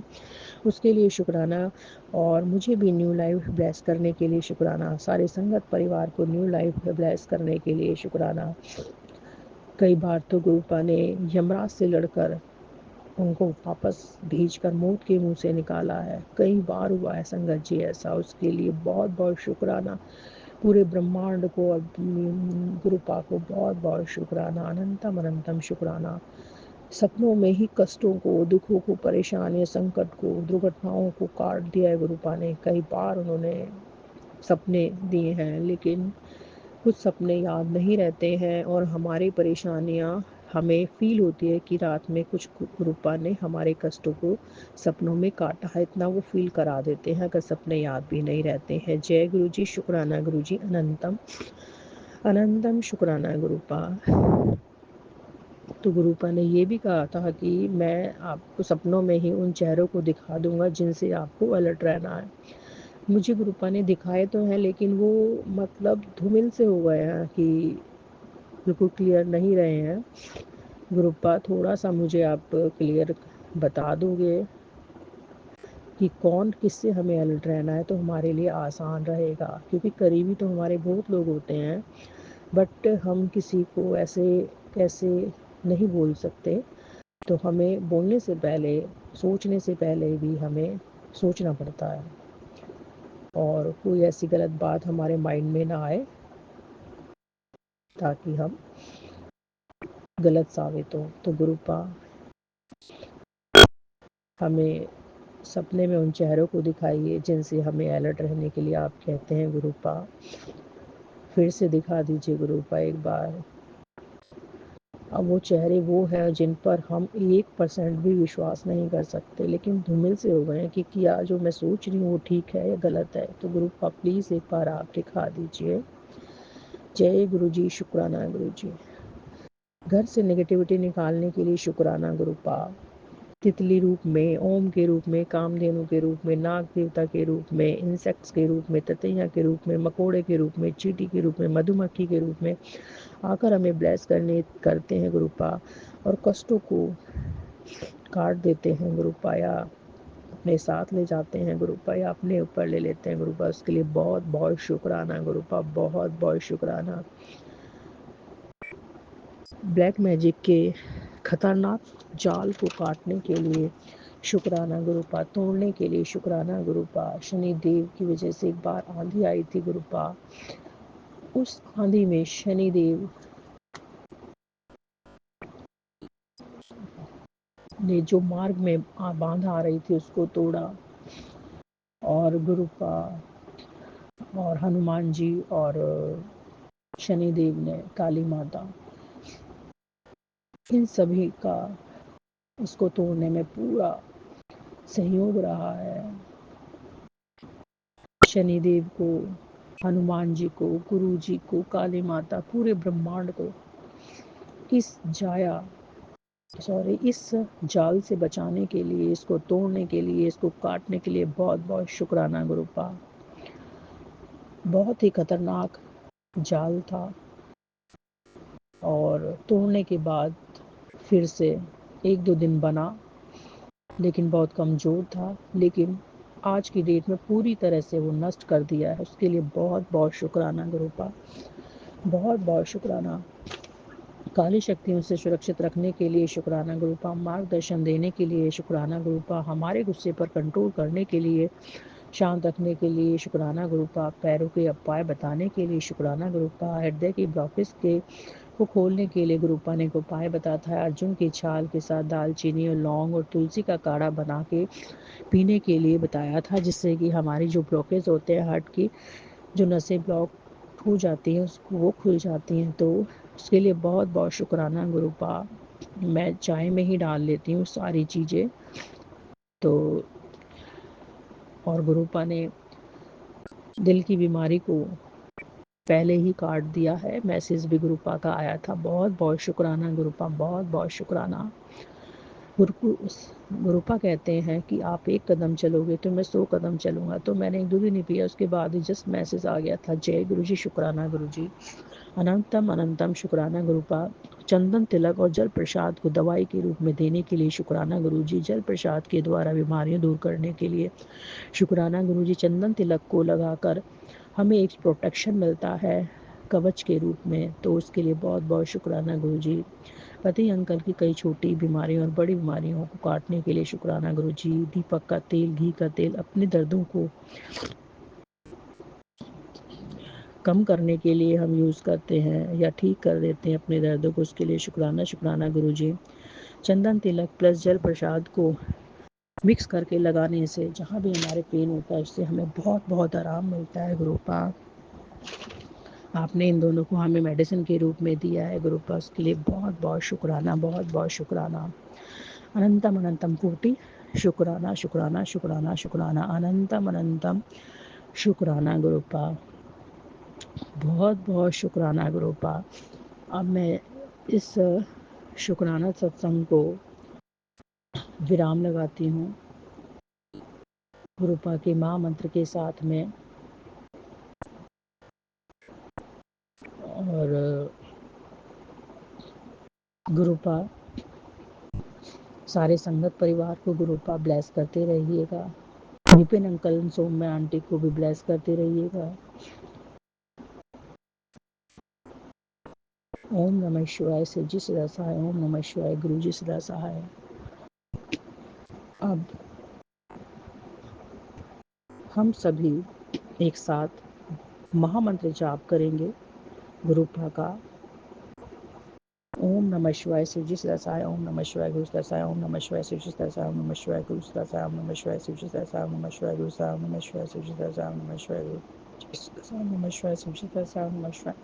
उसके लिए शुक्राना। और मुझे भी न्यू लाइफ ब्लेस करने के लिए शुक्राना। सारे संगत परिवार को न्यू लाइफ ब्लेस करने के लिए शुक्राना। कई बार तो गुरुपा ने यमराज से लड़कर उनको वापस भेजकर मौत के मुंह से निकाला है। कई बार हुआ है संगत जी ऐसा, उसके लिए बहुत बहुत शुक्राना। पूरे ब्रह्मांड को और गुरुपा को बहुत बहुत शुक्राना, अनंतम अनंतम शुक्राना। सपनों में ही कष्टों को, दुखों को, परेशानियों, संकट को, दुर्घटनाओं को काट दिया है गुरुपा ने। कई बार उन्होंने सपने दिए हैं, लेकिन कुछ सपने याद नहीं रहते हैं और हमारी परेशानियां हमें फील होती है कि रात में कुछ रूपा ने हमारे कष्टों को सपनों में काटा है, इतना वो फील करा देते हैं अगर सपने याद भी नहीं रहते हैं। जय गुरु जी, शुक्राना गुरु जी, अनंतम अनंतम शुक्राना गुरुपा। तो गुरुपा ने ये भी कहा था कि मैं आपको सपनों में ही उन चेहरों को दिखा दूंगा जिनसे आपको अलर्ट रहना है। मुझे गुरुपा ने दिखाए तो हैं, लेकिन वो मतलब धूमिल से हो गए हैं कि बिल्कुल क्लियर नहीं रहे हैं। गुरुपा थोड़ा सा मुझे आप क्लियर बता दोगे कि कौन किससे हमें अलर्ट रहना है, तो हमारे लिए आसान रहेगा। क्योंकि करीबी तो हमारे बहुत लोग होते हैं, बट हम किसी को ऐसे कैसे नहीं बोल सकते। तो हमें बोलने से पहले, सोचने से पहले भी हमें सोचना पड़ता है, और कोई ऐसी गलत बात हमारे माइंड में ना आए ताकि हम गलत साबित हो। तो गुरुपा हमें सपने में उन चेहरों को दिखाइए जिनसे हमें अलर्ट रहने के लिए आप कहते हैं गुरुपा। फिर से दिखा दीजिए गुरुपा एक बार। अब वो चेहरे वो हैं जिन पर हम 1% भी विश्वास नहीं कर सकते, लेकिन धूमिल से हो गए हैं कि क्या जो मैं सोच रही हूँ वो ठीक है या गलत है। तो गुरुपा प्लीज़ एक बार आप दिखा दीजिए। जय गुरु जी, शुक्राना गुरु जी। घर से नेगेटिविटी निकालने के लिए शुक्राना गुरुपा। तितली रूप में, ओम के रूप में, कामधेनु के रूप में, नाग देवता के रूप में, इंसेक्ट्स के रूप में, ततैया के रूप में, मकोड़े के रूप में, चींटी के रूप में, मधुमक्खी के रूप में आकर हमें ब्लेस करते हैं गुरुपा, और कष्टों को काट देते हैं गुरुपा, या अपने साथ ले जाते हैं गुरुपा, या अपने ऊपर ले लेते हैं गुरुपा। उसके लिए बहुत बहुत शुक्राना गुरुपा, बहुत बहुत शुक्राना। ब्लैक मैजिक के खतरनाक जाल को काटने के लिए शुक्राना गुरुपा, तोड़ने के लिए शुक्राना गुरुपा। शनि देव की वजह से एक बार आंधी आई थी गुरुपा, उस आंधी में शनि देव ने जो मार्ग में बांध आ रही थी उसको तोड़ा, और गुरुपा और हनुमान जी और शनि देव ने, काली माता, इन सभी का उसको तोड़ने में पूरा सहयोग रहा है। शनिदेव को, हनुमान जी को, गुरु जी को, काली माता, पूरे ब्रह्मांड को इस जाल से बचाने के लिए, इसको तोड़ने के लिए, इसको काटने के लिए बहुत बहुत शुक्राना गुरुपा। बहुत ही खतरनाक जाल था, और तोड़ने के बाद फिर से 1-2 दिन बना, लेकिन बहुत कमज़ोर था। लेकिन आज की डेट में पूरी तरह से वो नष्ट कर दिया है। उसके लिए बहुत बहुत शुक्राना गुरुपा, बहुत बहुत शुक्राना। काली शक्तियों से सुरक्षित रखने के लिए शुक्राना गुरुपा, मार्गदर्शन देने के लिए शुक्राना गुरुपा, हमारे गुस्से पर कंट्रोल करने के लिए, शांत रखने के लिए शुक्राना गुरुपा, पैरों के उपाय बताने के लिए शुक्राना गुरुपा, हृदय की ब्लॉकेज के को खोलने के लिए गुरुपा ने एक उपाय बताया था। अर्जुन की छाल के साथ दालचीनी और लौंग और तुलसी का काढ़ा बना के पीने के लिए बताया था, जिससे कि हमारी जो ब्लॉकेज होते हैं हार्ट की, जो नसें ब्लॉक हो जाती हैं उसको वो खुल जाती हैं। तो उसके लिए बहुत बहुत शुक्राना गुरुपा। मैं चाय में ही डाल लेती हूँ सारी चीज़ें। तो और गुरुपा ने दिल की बीमारी को पहले ही काट दिया है। मैसेज भी गुरुपा का आया था। बहुत बहुत शुक्राना गुरुपा, बहुत बहुत शुक्राना। गुरुपा कहते हैं कि आप एक कदम चलोगे तो मैं 100 कदम चलूँगा। तो मैंने एक दूध ही नहीं पिया, उसके बाद ही जस्ट मैसेज आ गया था, जय गुरु जी, शुक्राना गुरु जी, अनंतम अनंतम शुक्राना गुरुपा। चंदन तिलक और जल प्रसाद को दवाई के रूप में देने के लिए शुक्राना गुरु जी। जल प्रसाद के द्वारा बीमारियां दूर करने के लिए शुक्राना गुरु जी। चंदन तिलक को लगाकर हमें एक प्रोटेक्शन मिलता है कवच के रूप में, तो उसके लिए बहुत बहुत शुक्राना गुरु जी। पति अंकल की कई छोटी बीमारियों और बड़ी बीमारियों को काटने के लिए शुक्राना गुरु जी। दीपक का तेल, घी का तेल अपने दर्दों को कम करने के लिए हम यूज़ करते हैं या ठीक कर देते हैं अपने दर्दों को, उसके लिए शुक्राना शुक्राना गुरु जी। चंदन तिलक प्लस जल प्रसाद को मिक्स करके लगाने से जहाँ भी हमारे पेन होता है उससे हमें बहुत बहुत आराम मिलता है गुरुपा। आपने इन दोनों को हमें मेडिसिन के रूप में दिया है गुरुपा, उसके लिए बहुत बहुत शुक्राना, बहुत बहुत शुक्राना। अनंतम अनंतम कोटि शुक्राना शुक्राना शुक्राना शुक्राना, अनंतम अनंतम शुक्राना गुरुपा, बहुत बहुत शुक्राना गुरुपा। अब मैं इस शुक्राना सत्संग को विराम लगाती हूँ गुरुपा के महामंत्र के साथ में। और गुरुपा सारे संगत परिवार को गुरुपा ब्लेस करते रहिएगा। विपिन अंकल, सौम्या आंटी को भी ब्लेस करते रहिएगा। ओम नमः शिवाय, शिव जी सदा सहाय। ओम नमः शिवाय, गुरु जी सदा सहाय। अब हम सभी एक साथ महामंत्र जाप करेंगे गुरुपा का। ओम नमः शिवाय, शिव जी सदा सहाय। ओम नमः शिवाय, गुरु सदा सहाय। ओम नमः शिवाय, शिव जी सदा सहाय। ओम नमः शिवाय, गुरु सदा सहाय। ओम नमः शिवाय, शिव जी सदा सहाय। ओम नमः शिवाय, गुरु सदा। ओम नमः शिवाय, शिव जी सदा सहाय। ओम नमः शिवाय, गुरु ओम नमः शिवाय, शिव जी सदा सहाय। ओम नमः शिवाय,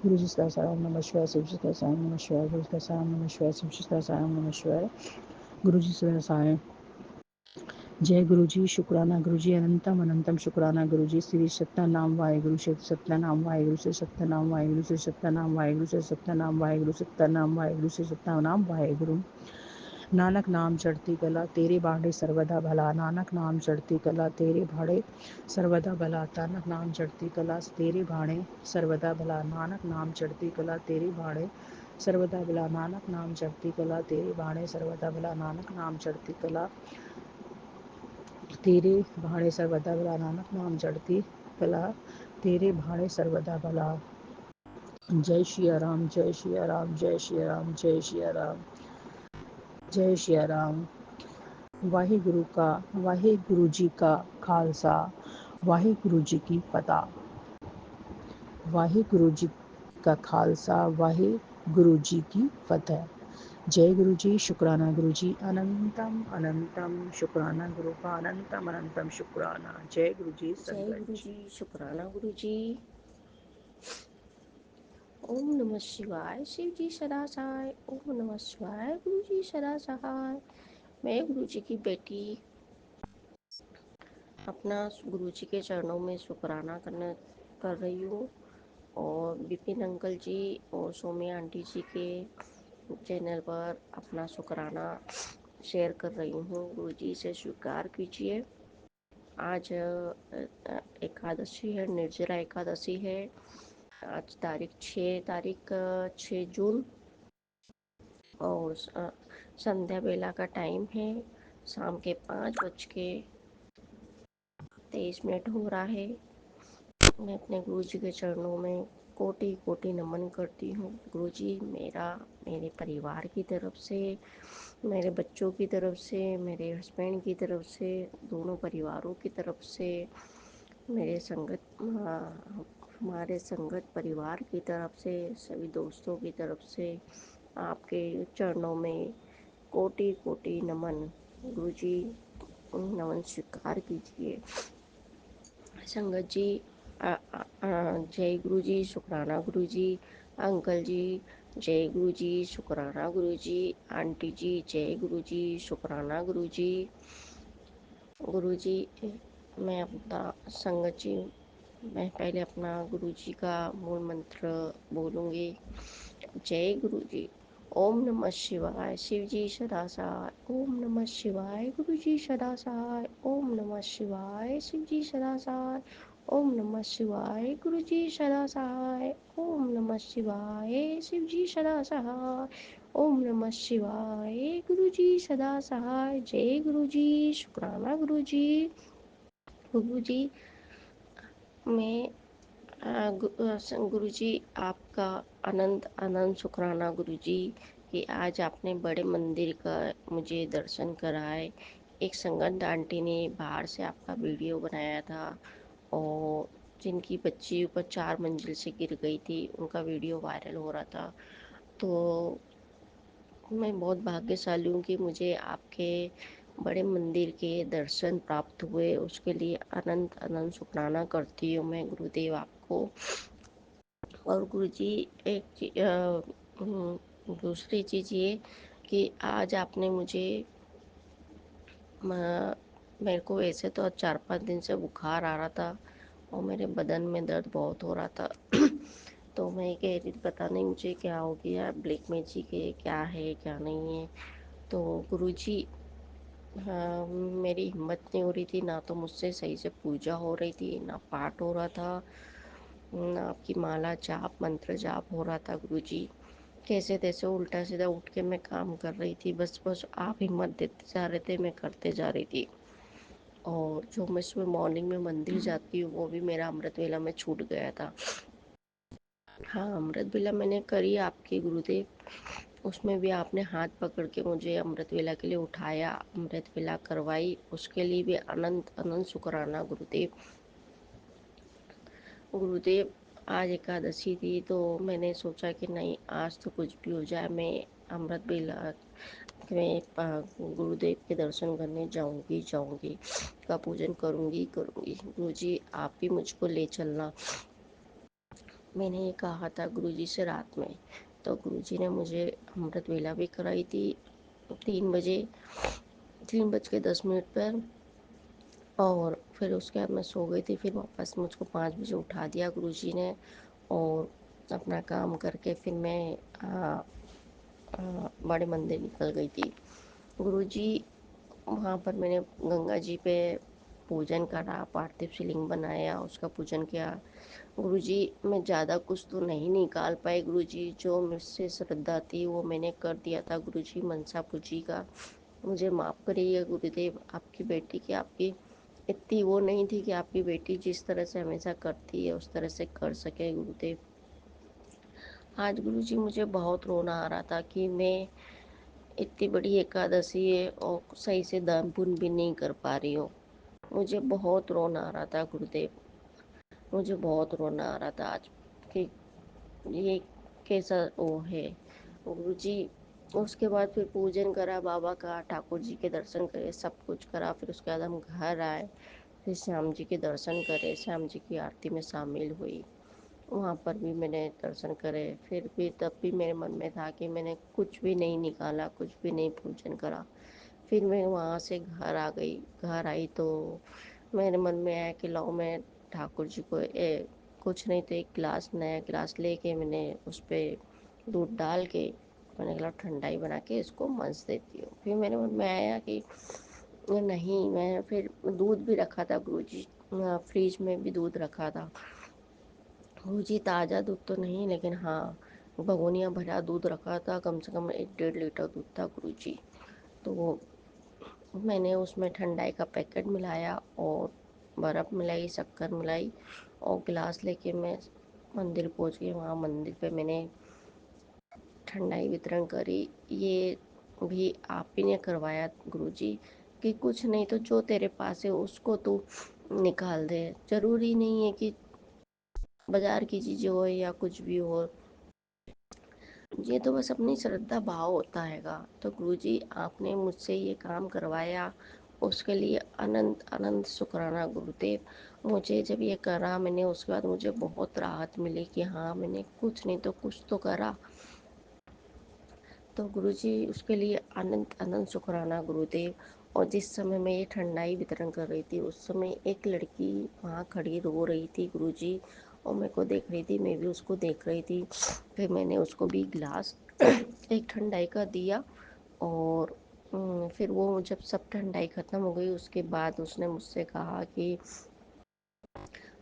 गुरु जी सदा सहाय। ओम नमः शिवाय, शिव जी सदा सहाय। ओम नमः शिवाय, गुरु सदा सहाय। ओम नमः शिवाय, शिव जी सदा सहाय। ओम नमः शिवाय, गुरु जी सदा सहाय। जय गुरु जी, शुक्राना गुरु जी, अनंतम अनंतम शुक्राना गुरु जी। श्री सत्यनाम वाहेगुरु, श्री सत्यनाम वाहेगुरु, श्री सत्यनाम वाहेगुरु, श्री सत्यनाम वाहेगुरु, श्री सत्यनाम वाहेगुरु, सत्यनाम वाहेगुरु, श्री सत्यनाम वाहेगुरु। नानक नाम चढ़ती कला तेरे भाड़े सर्वदा भला, नानक नाम चढ़ती कला तेरे भाड़े सर्वदा भला, नानक नाम चढ़ती कला तेरे भाड़े सर्वदा भला, नानक नाम चढ़ती कला तेरे भाड़े सर्वदा भला, नानक नाम चढ़ती कला तेरे भाड़े सर्वदा भला, नानक नाम चढ़ती कला तेरे भाड़े सर्वदा भला, नानक नाम चढ़ती कला तेरे भाड़े सर्वदा भला। जय श्री राम, जय श्री राम, जय श्री राम, जय श्री राम, जय श्री राम। वाहिगुरु जी का खालसा, वाहिगुरु जी की फतह। वाहिगुरु जी का खालसा, वाहिगुरु जी की फतह। जय गुरु जी, शुक्राना गुरु जी, अनंतम अनंतम शुक्राना गुरु का, अनंतम अनंतम शुक्राना। जय गुरु जी, जय संगत गुरु जी। जी, शुक्राना गुरु जी। ओम नमः शिवाय, शिव जी सदा सहाय। ओम नमः शिवाय, गुरु जी सदा सहाय। मैं गुरु जी की बेटी अपना गुरु जी के चरणों में शुक्राना कर रही हूँ, और विपिन अंकल जी और सौम्या आंटी जी के चैनल पर अपना शुक्राना शेयर कर रही हूँ। गुरु जी से स्वीकार कीजिए। आज एकादशी है, निर्जला एकादशी है। आज तारीख 6 जून, और संध्या बेला का टाइम है। शाम के 5:23 हो रहा है। मैं अपने गुरु जी के चरणों में कोटि कोटि नमन करती हूँ। गुरु जी, मेरे परिवार की तरफ से, मेरे बच्चों की तरफ से, मेरे हस्बैंड की तरफ से, दोनों परिवारों की तरफ से, मेरे संगत हमारे संगत परिवार की तरफ से, सभी दोस्तों की तरफ से आपके चरणों में कोटि कोटि नमन। गुरुजी नमन स्वीकार कीजिए। संगत जी, जय गुरु जी, शुक्राना गुरु जी। अंकल जी, जय गुरु जी, शुक्राना गुरु जी। आंटी जी, जय गुरु जी, शुक्राना गुरु जी। गुरु जी, मैं अपना संगत जी, मैं पहले अपना गुरु जी का मूल मंत्र बोलूँगी। जय गुरु जी। ओम नमः शिवाय, शिव जी सदा सहाय। ओम नमः शिवाय, गुरु जी सदा सहाय। ओम नमः शिवाय, शिव जी सदा सहाय। ओम नमः शिवाय, गुरु जी सदा सहाय। ओम नमः शिवाय, शिव जी सदा सहाय। ओम नमः शिवाय, गुरु जी सदा सहाय। जय गुरु जी, शुक्राना गुरु जी। गुरु जी, मैं गुरु जी, आपका अनंत अनंत शुक्राना गुरु जी कि आज आपने बड़े मंदिर का मुझे दर्शन कराए। एक संगत आंटी ने बाहर से आपका वीडियो बनाया था और जिनकी बच्ची ऊपर 4 मंजिल से गिर गई थी, उनका वीडियो वायरल हो रहा था। तो मैं बहुत भाग्यशाली हूँ कि मुझे आपके बड़े मंदिर के दर्शन प्राप्त हुए। उसके लिए अनंत अनंत शुक्राना करती हूँ मैं गुरुदेव आपको। और गुरुजी, दूसरी चीज़ ये कि आज आपने मुझे मेरे को वैसे तो 4-5 दिन से बुखार आ रहा था और मेरे बदन में दर्द बहुत हो रहा था। तो मैं कह रही थी पता नहीं मुझे क्या हो गया, ब्लैक मैजिक है, क्या है क्या नहीं है। तो गुरुजी, हाँ, मेरी हिम्मत नहीं हो रही थी, ना तो मुझसे सही से पूजा हो रही थी, ना पाठ हो रहा था, ना आपकी माला जाप मंत्र जाप हो रहा था। गुरुजी, कैसे तैसे उल्टा सीधा उठ के मैं काम कर रही थी। बस बस आप हिम्मत देते जा रहे थे, मैं करते जा रही थी। और जो मैं सुबह मॉर्निंग में मंदिर जाती हूँ वो भी मेरा अमृत वेला में छूट गया था। हाँ, अमृत वेला मैंने करी आपके गुरुदेव, उसमें भी आपने हाथ पकड़ के मुझे अमृत वेला के लिए उठाया, अमृत वेला करवाई, उसके लिए भी अनंत अनंत शुक्राना गुरुदेव। गुरुदेव, आज एकादशी थी तो मैंने सोचा कि नहीं, आज तो कुछ भी हो जाए, मैं अमृत वेला में गुरुदेव के दर्शन करने जाऊंगी, का पूजन करूंगी। गुरुजी, आप भी मुझको ले चलना। मैंने ये कहा था गुरुजी से रात में, तो गुरुजी ने मुझे अमृत वेला भी कराई थी 3 बजे, 3:10 पर। और फिर उसके बाद मैं सो गई थी। फिर वापस मुझको 5 बजे उठा दिया गुरुजी ने और अपना काम करके फिर मैं बड़े मंदिर निकल गई थी। गुरुजी, वहाँ पर मैंने गंगा जी पे पूजन करा, पार्थिव शिवलिंग बनाया, उसका पूजन किया। गुरुजी, मैं ज़्यादा कुछ तो नहीं निकाल पाई गुरुजी, जो मुझसे श्रद्धा थी वो मैंने कर दिया था गुरुजी। मनसा पूजी का मुझे माफ़ करिए गुरुदेव। आपकी बेटी की आपकी इतनी वो नहीं थी कि आपकी बेटी जिस तरह से हमेशा करती है उस तरह से कर सके गुरुदेव। आज गुरुजी, मुझे बहुत रोना आ रहा था कि मैं इतनी बड़ी एकादशी है और सही से दान पुण्य भी नहीं कर पा रही हूँ। मुझे बहुत रोना आ रहा था गुरुदेव, मुझे बहुत रोना आ रहा था आज कि ये कैसा वो है गुरुजी। उसके बाद फिर पूजन करा बाबा का, ठाकुर जी के दर्शन करे, सब कुछ करा। फिर उसके बाद हम घर आए, फिर श्याम जी के दर्शन करे, श्याम जी की आरती में शामिल हुई, वहाँ पर भी मैंने दर्शन करे। फिर भी तब भी मेरे मन में था कि मैंने कुछ भी नहीं निकाला, कुछ भी नहीं पूजन करा। फिर मैं वहाँ से घर आ गई। घर आई तो मेरे मन में आया कि लाओ मैं ठाकुर जी को कुछ नहीं तो एक गिलास, नया गिलास लेके मैंने उस पर दूध डाल के मैंने कहा ठंडाई बना के इसको मंस देती हूँ। फिर मेरे मन में आया कि नहीं, मैं फिर दूध भी रखा था गुरुजी, फ्रिज में भी दूध रखा था गुरुजी। ताज़ा दूध तो नहीं, लेकिन हाँ, भगोनिया भरा दूध रखा था, कम से कम 1-1.5 लीटर दूध था गुरुजी। तो मैंने उसमें ठंडाई का पैकेट मिलाया और बर्फ़ मिलाई, शक्कर मिलाई और गिलास लेके मैं मंदिर पहुंच गई। वहाँ मंदिर पे मैंने ठंडाई वितरण करी। ये भी आप ही ने करवाया गुरुजी कि कुछ नहीं तो जो तेरे पास है उसको तू निकाल दे। ज़रूरी नहीं है कि बाजार की चीज़ें हो या कुछ भी हो, ये तो बस अपनी श्रद्धा भाव होता हैगा। तो गुरुजी आपने मुझसे ये काम करवाया, उसके लिए अनंत अनंत शुक्राना गुरुदेव। मुझे जब ये करा मैंने, उसके बाद मुझे बहुत राहत मिली कि हाँ मैंने कुछ नहीं तो कुछ तो करा। तो गुरुजी उसके लिए अनंत अनंत शुक्राना गुरुदेव। और जिस समय मैं ये ठंडाई वितरण कर रही थी, उस समय एक लड़की वहाँ खड़ी रो रही थी गुरुजी, और मेरे को देख रही थी, मैं भी उसको देख रही थी। फिर मैंने उसको भी गिलास एक ठंडाई का दिया। और फिर वो जब सब ठंडाई ख़त्म हो गई, उसके बाद उसने मुझसे कहा कि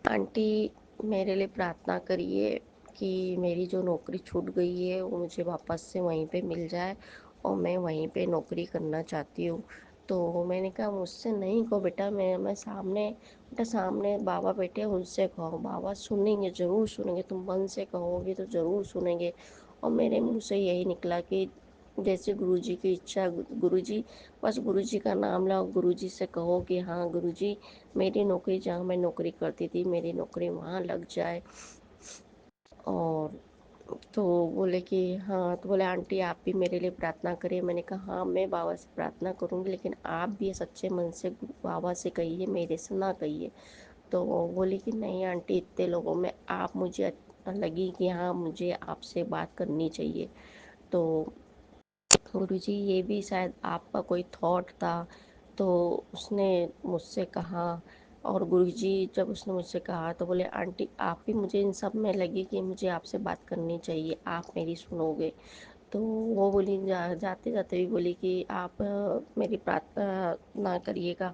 आंटी मेरे लिए प्रार्थना करिए कि मेरी जो नौकरी छूट गई है वो मुझे वापस से वहीं पे मिल जाए, और मैं वहीं पे नौकरी करना चाहती हूँ। तो मैंने कहा मुझसे नहीं कहो बेटा, मैं सामने, बेटा सामने बाबा बैठे उनसे कहो, बाबा सुनेंगे, ज़रूर सुनेंगे, तुम मन से कहोगे तो ज़रूर सुनेंगे। और मेरे मुँह से यही निकला कि जैसे गुरुजी की इच्छा। गुरुजी, बस गुरुजी का नाम लो, गुरुजी से कहो कि हाँ गुरुजी मेरी नौकरी, जहाँ मैं नौकरी करती थी मेरी नौकरी वहाँ लग जाए। और तो बोले कि हाँ, तो बोले आंटी आप भी मेरे लिए प्रार्थना करिए। मैंने कहा हाँ मैं बाबा से प्रार्थना करूँगी, लेकिन आप भी सच्चे मन से बाबा से कहिए, मेरे से ना कहिए। तो वो बोली कि नहीं आंटी, इतने लोगों में आप मुझे लगी कि हाँ मुझे आपसे बात करनी चाहिए। तो गुरुजी ये भी शायद आपका कोई थॉट था, तो उसने मुझसे कहा। और गुरुजी जब उसने मुझसे कहा तो बोले आंटी आप भी मुझे इन सब में लगी कि मुझे आपसे बात करनी चाहिए, आप मेरी सुनोगे। तो वो बोली जाते जाते भी बोली कि आप मेरी प्रार्थना ना करिएगा।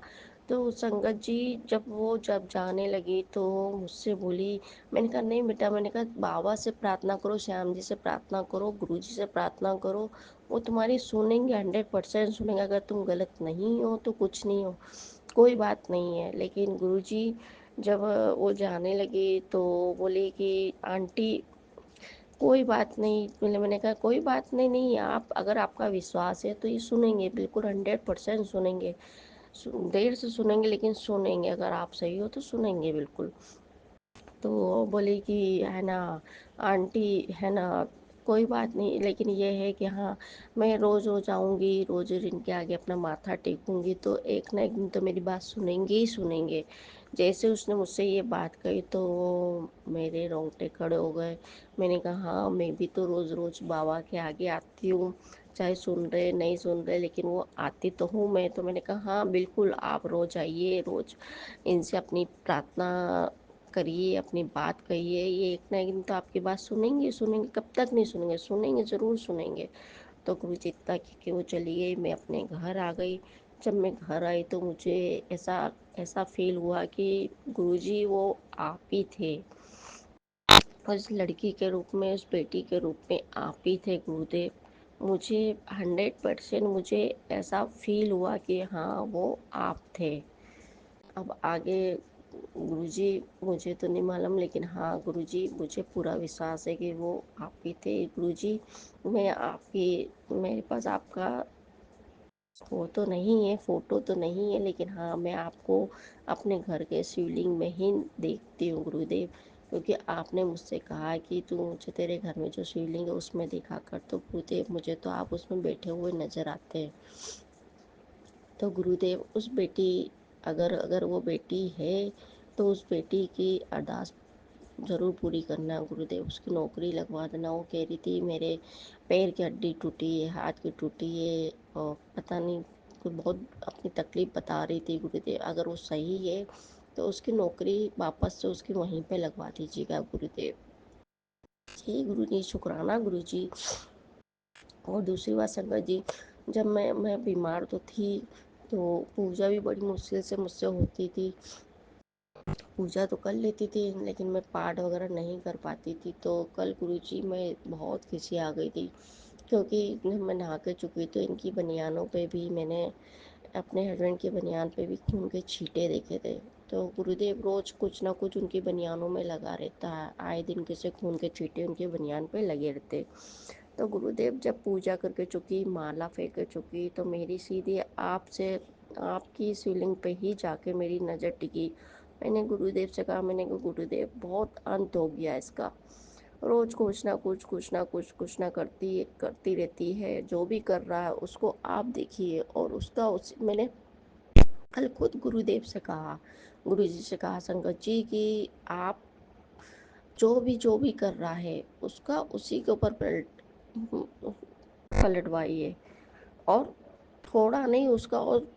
तो संगत जी जब जाने लगी तो मुझसे बोली, मैंने कहा नहीं बेटा, मैंने कहा बाबा से प्रार्थना करो, श्याम जी से प्रार्थना करो, गुरु जी से प्रार्थना करो, वो तुम्हारी सुनेंगे, 100% सुनेंगे। अगर तुम गलत नहीं हो तो कुछ नहीं हो, कोई बात नहीं है। लेकिन गुरुजी जब वो जाने लगे तो बोले कि आंटी कोई बात नहीं। मैंने कहा कोई बात नहीं, नहीं आप, अगर आपका विश्वास है तो ये सुनेंगे, बिल्कुल 100% सुनेंगे। देर से सुनेंगे लेकिन सुनेंगे, अगर आप सही हो तो सुनेंगे बिल्कुल। तो बोली कि है ना आंटी, है ना कोई बात नहीं, लेकिन ये है कि हाँ मैं रोज़ रोज़ आऊँगी, रोज़ इनके आगे अपना माथा टेकूँगी, तो एक ना एक दिन तो मेरी बात सुनेंगे ही सुनेंगे। जैसे उसने मुझसे ये बात कही तो मेरे रोंगटे खड़े हो गए। मैंने कहा हाँ मैं भी तो रोज़ रोज़ बाबा के आगे आती हूँ, चाहे सुन रहे नहीं सुन रहे, लेकिन वो आती तो हूँ मैं। तो मैंने कहा हाँ बिल्कुल आप रोज़ आइए, रोज़ इनसे अपनी प्रार्थना करिए, अपनी बात कहिए, ये एक ना एक दिन तो आपकी बात सुनेंगे सुनेंगे, कब तक नहीं सुनेंगे, सुनेंगे ज़रूर सुनेंगे। तो गुरुजी इतना कह के वो चली गई, मैं अपने घर आ गई। जब मैं घर आई तो मुझे ऐसा ऐसा फील हुआ कि गुरुजी वो आप ही थे, उस लड़की के रूप में, उस बेटी के रूप में आप ही थे गुरुदेव। मुझे 100% मुझे ऐसा फील हुआ कि हाँ वो आप थे। अब आगे गुरुजी मुझे तो नहीं मालूम, लेकिन हाँ गुरुजी मुझे पूरा विश्वास है कि वो आप ही थे। गुरुजी मैं आपकी, मेरे पास आपका वो तो नहीं है, फ़ोटो तो नहीं है, लेकिन हाँ मैं आपको अपने घर के शिवलिंग में ही देखती हूँ गुरुदेव। क्योंकि आपने मुझसे कहा कि तू मुझे तेरे घर में जो शिवलिंग है उसमें देखा कर, तो गुरुदेव मुझे तो आप उसमें बैठे हुए नज़र आते हैं। तो गुरुदेव उस बेटी, अगर अगर वो बेटी है तो उस बेटी की अरदास ज़रूर पूरी करना गुरुदेव, उसकी नौकरी लगवा देना। वो कह रही थी मेरे पैर की हड्डी टूटी है, हाथ की टूटी है, और पता नहीं कोई बहुत अपनी तकलीफ़ बता रही थी गुरुदेव। अगर वो सही है तो उसकी नौकरी वापस से उसकी वहीं पे लगवा दीजिएगा गुरुदेव। जी गुरु जी शुक्राना गुरु जी। और दूसरी बात संगत जी, जब मैं बीमार तो थी, तो पूजा भी बड़ी मुश्किल से मुझसे होती थी। पूजा तो कर लेती थी लेकिन मैं पाठ वगैरह नहीं कर पाती थी। तो कल गुरुजी मैं बहुत खिसी आ गई थी, क्योंकि मैं नहा के चुकी तो इनकी बनियानों पे भी मैंने, अपने हस्बैंड की बनियान पे भी खून के छींटे देखे थे। तो गुरुदेव रोज़ कुछ ना कुछ उनकी बनियानों में लगा रहता है, आए दिन कैसे खून के छींटे उनके बनियान पे लगे रहते। तो गुरुदेव जब पूजा करके चुकी, माला फेंक के चुकी, तो मेरी सीधी आपसे, आपकी शिवलिंग पे ही जाके मेरी नज़र टिकी। मैंने गुरुदेव से कहा, मैंने कहा गुरुदेव बहुत अंत हो गया इसका, रोज कुछ ना करती रहती है, जो भी कर रहा है उसको आप देखिए। और उसका मैंने कल खुद गुरुदेव से कहा, गुरु जी से कहा संगत जी कि आप जो भी कर रहा है उसका उसी के ऊपर पलटवाइए, और थोड़ा नहीं उसका और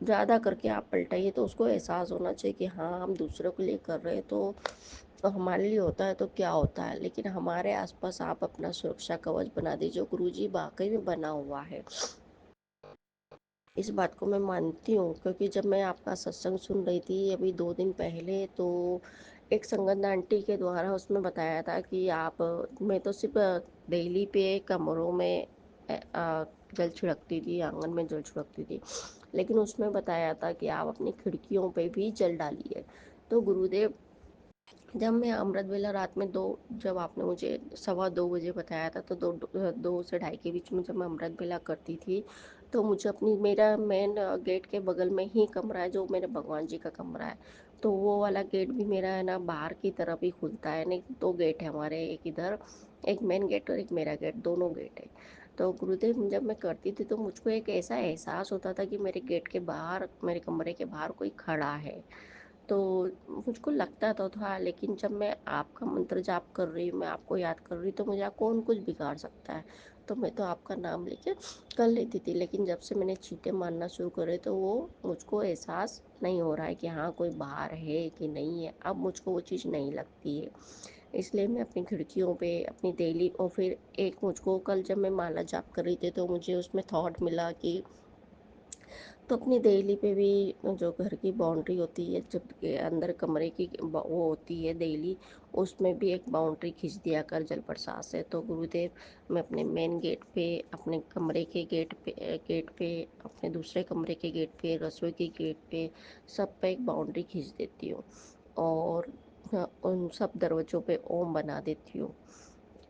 ज़्यादा करके आप पलटाइए, तो उसको एहसास होना चाहिए कि हाँ हम दूसरों के लिए कर रहे हैं तो हमारे लिए होता है तो क्या होता है, लेकिन हमारे आसपास आप अपना सुरक्षा कवच बना दीजिए। गुरुजी वाकई में बना हुआ है, इस बात को मैं मानती हूँ, क्योंकि जब मैं आपका सत्संग सुन रही थी अभी 2 दिन पहले, तो एक संगत आंटी के द्वारा उसमें बताया था कि आप, मैं तो सिर्फ डेली पे कमरों में जल छिड़कती थी, आंगन में जल छिड़कती थी, लेकिन उसमें बताया था कि आप अपनी खिड़कियों पे भी जल डालिए। तो गुरुदेव, जब मैं अमृत वेला रात में जब आपने मुझे 2:15 बजे बताया था, तो 2 से 2:30 के बीच में जब मैं अमृत वेला करती थी, तो मुझे मेरा मेन गेट के बगल में ही कमरा है, जो मेरे भगवान जी का कमरा है, तो वो वाला गेट भी मेरा है ना बाहर की तरफ ही खुलता है। नहीं, 2 गेट है हमारे, एक इधर, एक मेन गेट और एक मेरा गेट, दोनों गेट है। तो गुरुदेव, जब मैं करती थी तो मुझको एक ऐसा एहसास होता था कि मेरे गेट के बाहर, मेरे कमरे के बाहर कोई खड़ा है, तो मुझको लगता तो था, लेकिन जब मैं आपका मंत्र जाप कर रही हूँ, मैं आपको याद कर रही हूँ, तो मुझे कौन कुछ बिगाड़ सकता है, तो मैं तो आपका नाम लेके कर लेती थी। लेकिन जब से मैंने चीटे मारना शुरू करे, तो वो मुझको एहसास नहीं हो रहा है कि हाँ कोई बाहर है कि नहीं है, अब मुझको वो चीज़ नहीं लगती है। इसलिए मैं अपनी खिड़कियों पे अपनी डेली, और फिर एक मुझको कल जब मैं माला जाप कर रही थी, तो मुझे उसमें थॉट मिला कि तो अपनी देहली पे भी, जो घर की बाउंड्री होती है, जब के अंदर कमरे की वो होती है देहली, उसमें भी एक बाउंड्री खींच दिया कर जल प्रसाद से। तो गुरुदेव, मैं अपने मेन गेट पे, अपने कमरे के गेट पे, अपने दूसरे कमरे के गेट पे, रसोई के गेट पे, सब पे एक बाउंड्री खींच देती हूँ, और उन सब दरवाज़ों पे ओम बना देती हूँ,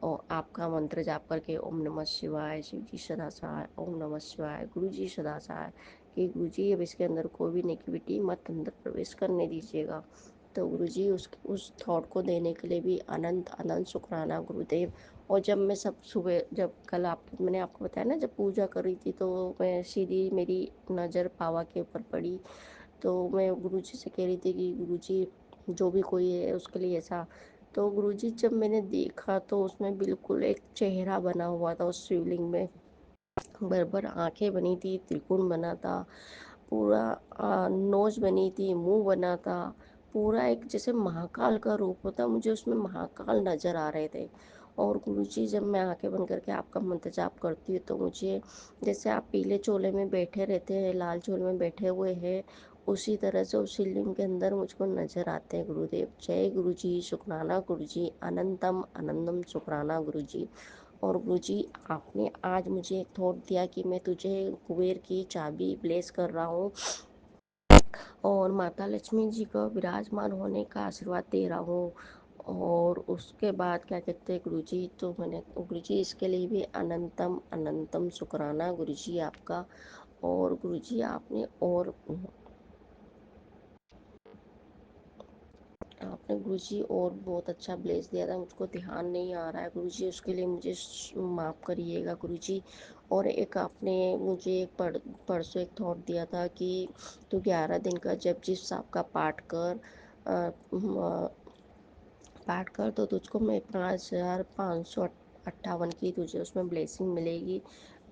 और आपका मंत्र जाप करके ओम नमः शिवाय, शिव जी सदा सहाय, ओम नमः शिवाय, गुरु जी सदा सहाय, कि गुरु जी अब इसके अंदर कोई भी नेगेटिविटी मत अंदर प्रवेश करने दीजिएगा। तो गुरु जी उस थॉट को देने के लिए भी अनंत अनंत शुक्राना गुरुदेव। और जब मैं सब सुबह, जब कल मैंने आपको बताया ना, जब पूजा कर रही थी, तो मैं सीधी मेरी नज़र पावा के ऊपर पड़ी, तो मैं गुरु जी से कह रही थी कि गुरु जी, जो भी कोई है उसके लिए ऐसा। तो गुरुजी, जब मैंने देखा तो उसमें बिल्कुल एक चेहरा बना हुआ था उस शिवलिंग में, बराबर आंखें बनी थी, त्रिकोण बना था पूरा, नोज बनी थी, मुंह बना था पूरा, एक जैसे महाकाल का रूप होता, मुझे उसमें महाकाल नजर आ रहे थे। और गुरुजी, जब मैं आंखें बंद करके आपका मंत्र जाप करती हूँ, तो मुझे जैसे आप पीले चोले में बैठे रहते हैं, लाल चोले में बैठे हुए हैं, उसी तरह से उस शिवलिंग के अंदर मुझको नजर आते हैं गुरुदेव। जय गुरु जी, शुक्राना गुरु जी, अनंतम आनंदम शुक्राना गुरु जी। और गुरुजी, आपने आज मुझे एक थॉट दिया कि मैं तुझे कुबेर की चाबी ब्लेस कर रहा हूँ, और माता लक्ष्मी जी का विराजमान होने का आशीर्वाद दे रहा हूँ। और उसके बाद क्या कहते हैं गुरुजी, तो मैंने गुरुजी इसके लिए भी अनंतम अनंतम शुक्राना गुरुजी आपका। और गुरुजी, आपने गुरुजी और बहुत अच्छा ब्लेस दिया था, मुझको ध्यान नहीं आ रहा है गुरुजी, उसके लिए मुझे माफ़ करिएगा गुरुजी। और एक आपने मुझे परसों एक थॉट दिया था कि तू 11 दिन का जपजी साहब का पाठ कर, तो तुझको मैं 5,558 की तुझे उसमें ब्लेसिंग मिलेगी।